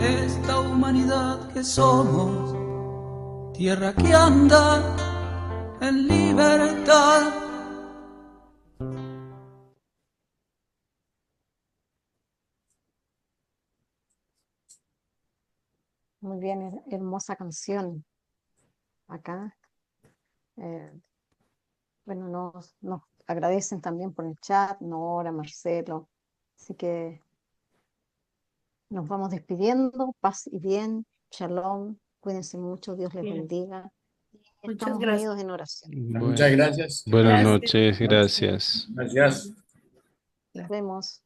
esta humanidad que somos, tierra que anda en libertad. Muy bien, hermosa canción. Acá, bueno, nos agradecen también por el chat, Nora, Marcelo. Así que nos vamos despidiendo. Paz y bien. Shalom. Cuídense mucho. Dios les Bien. bendiga. Muchas Estamos gracias. unidos en oración. Bueno, Muchas gracias. buenas Gracias. noches, gracias. Gracias. Nos vemos.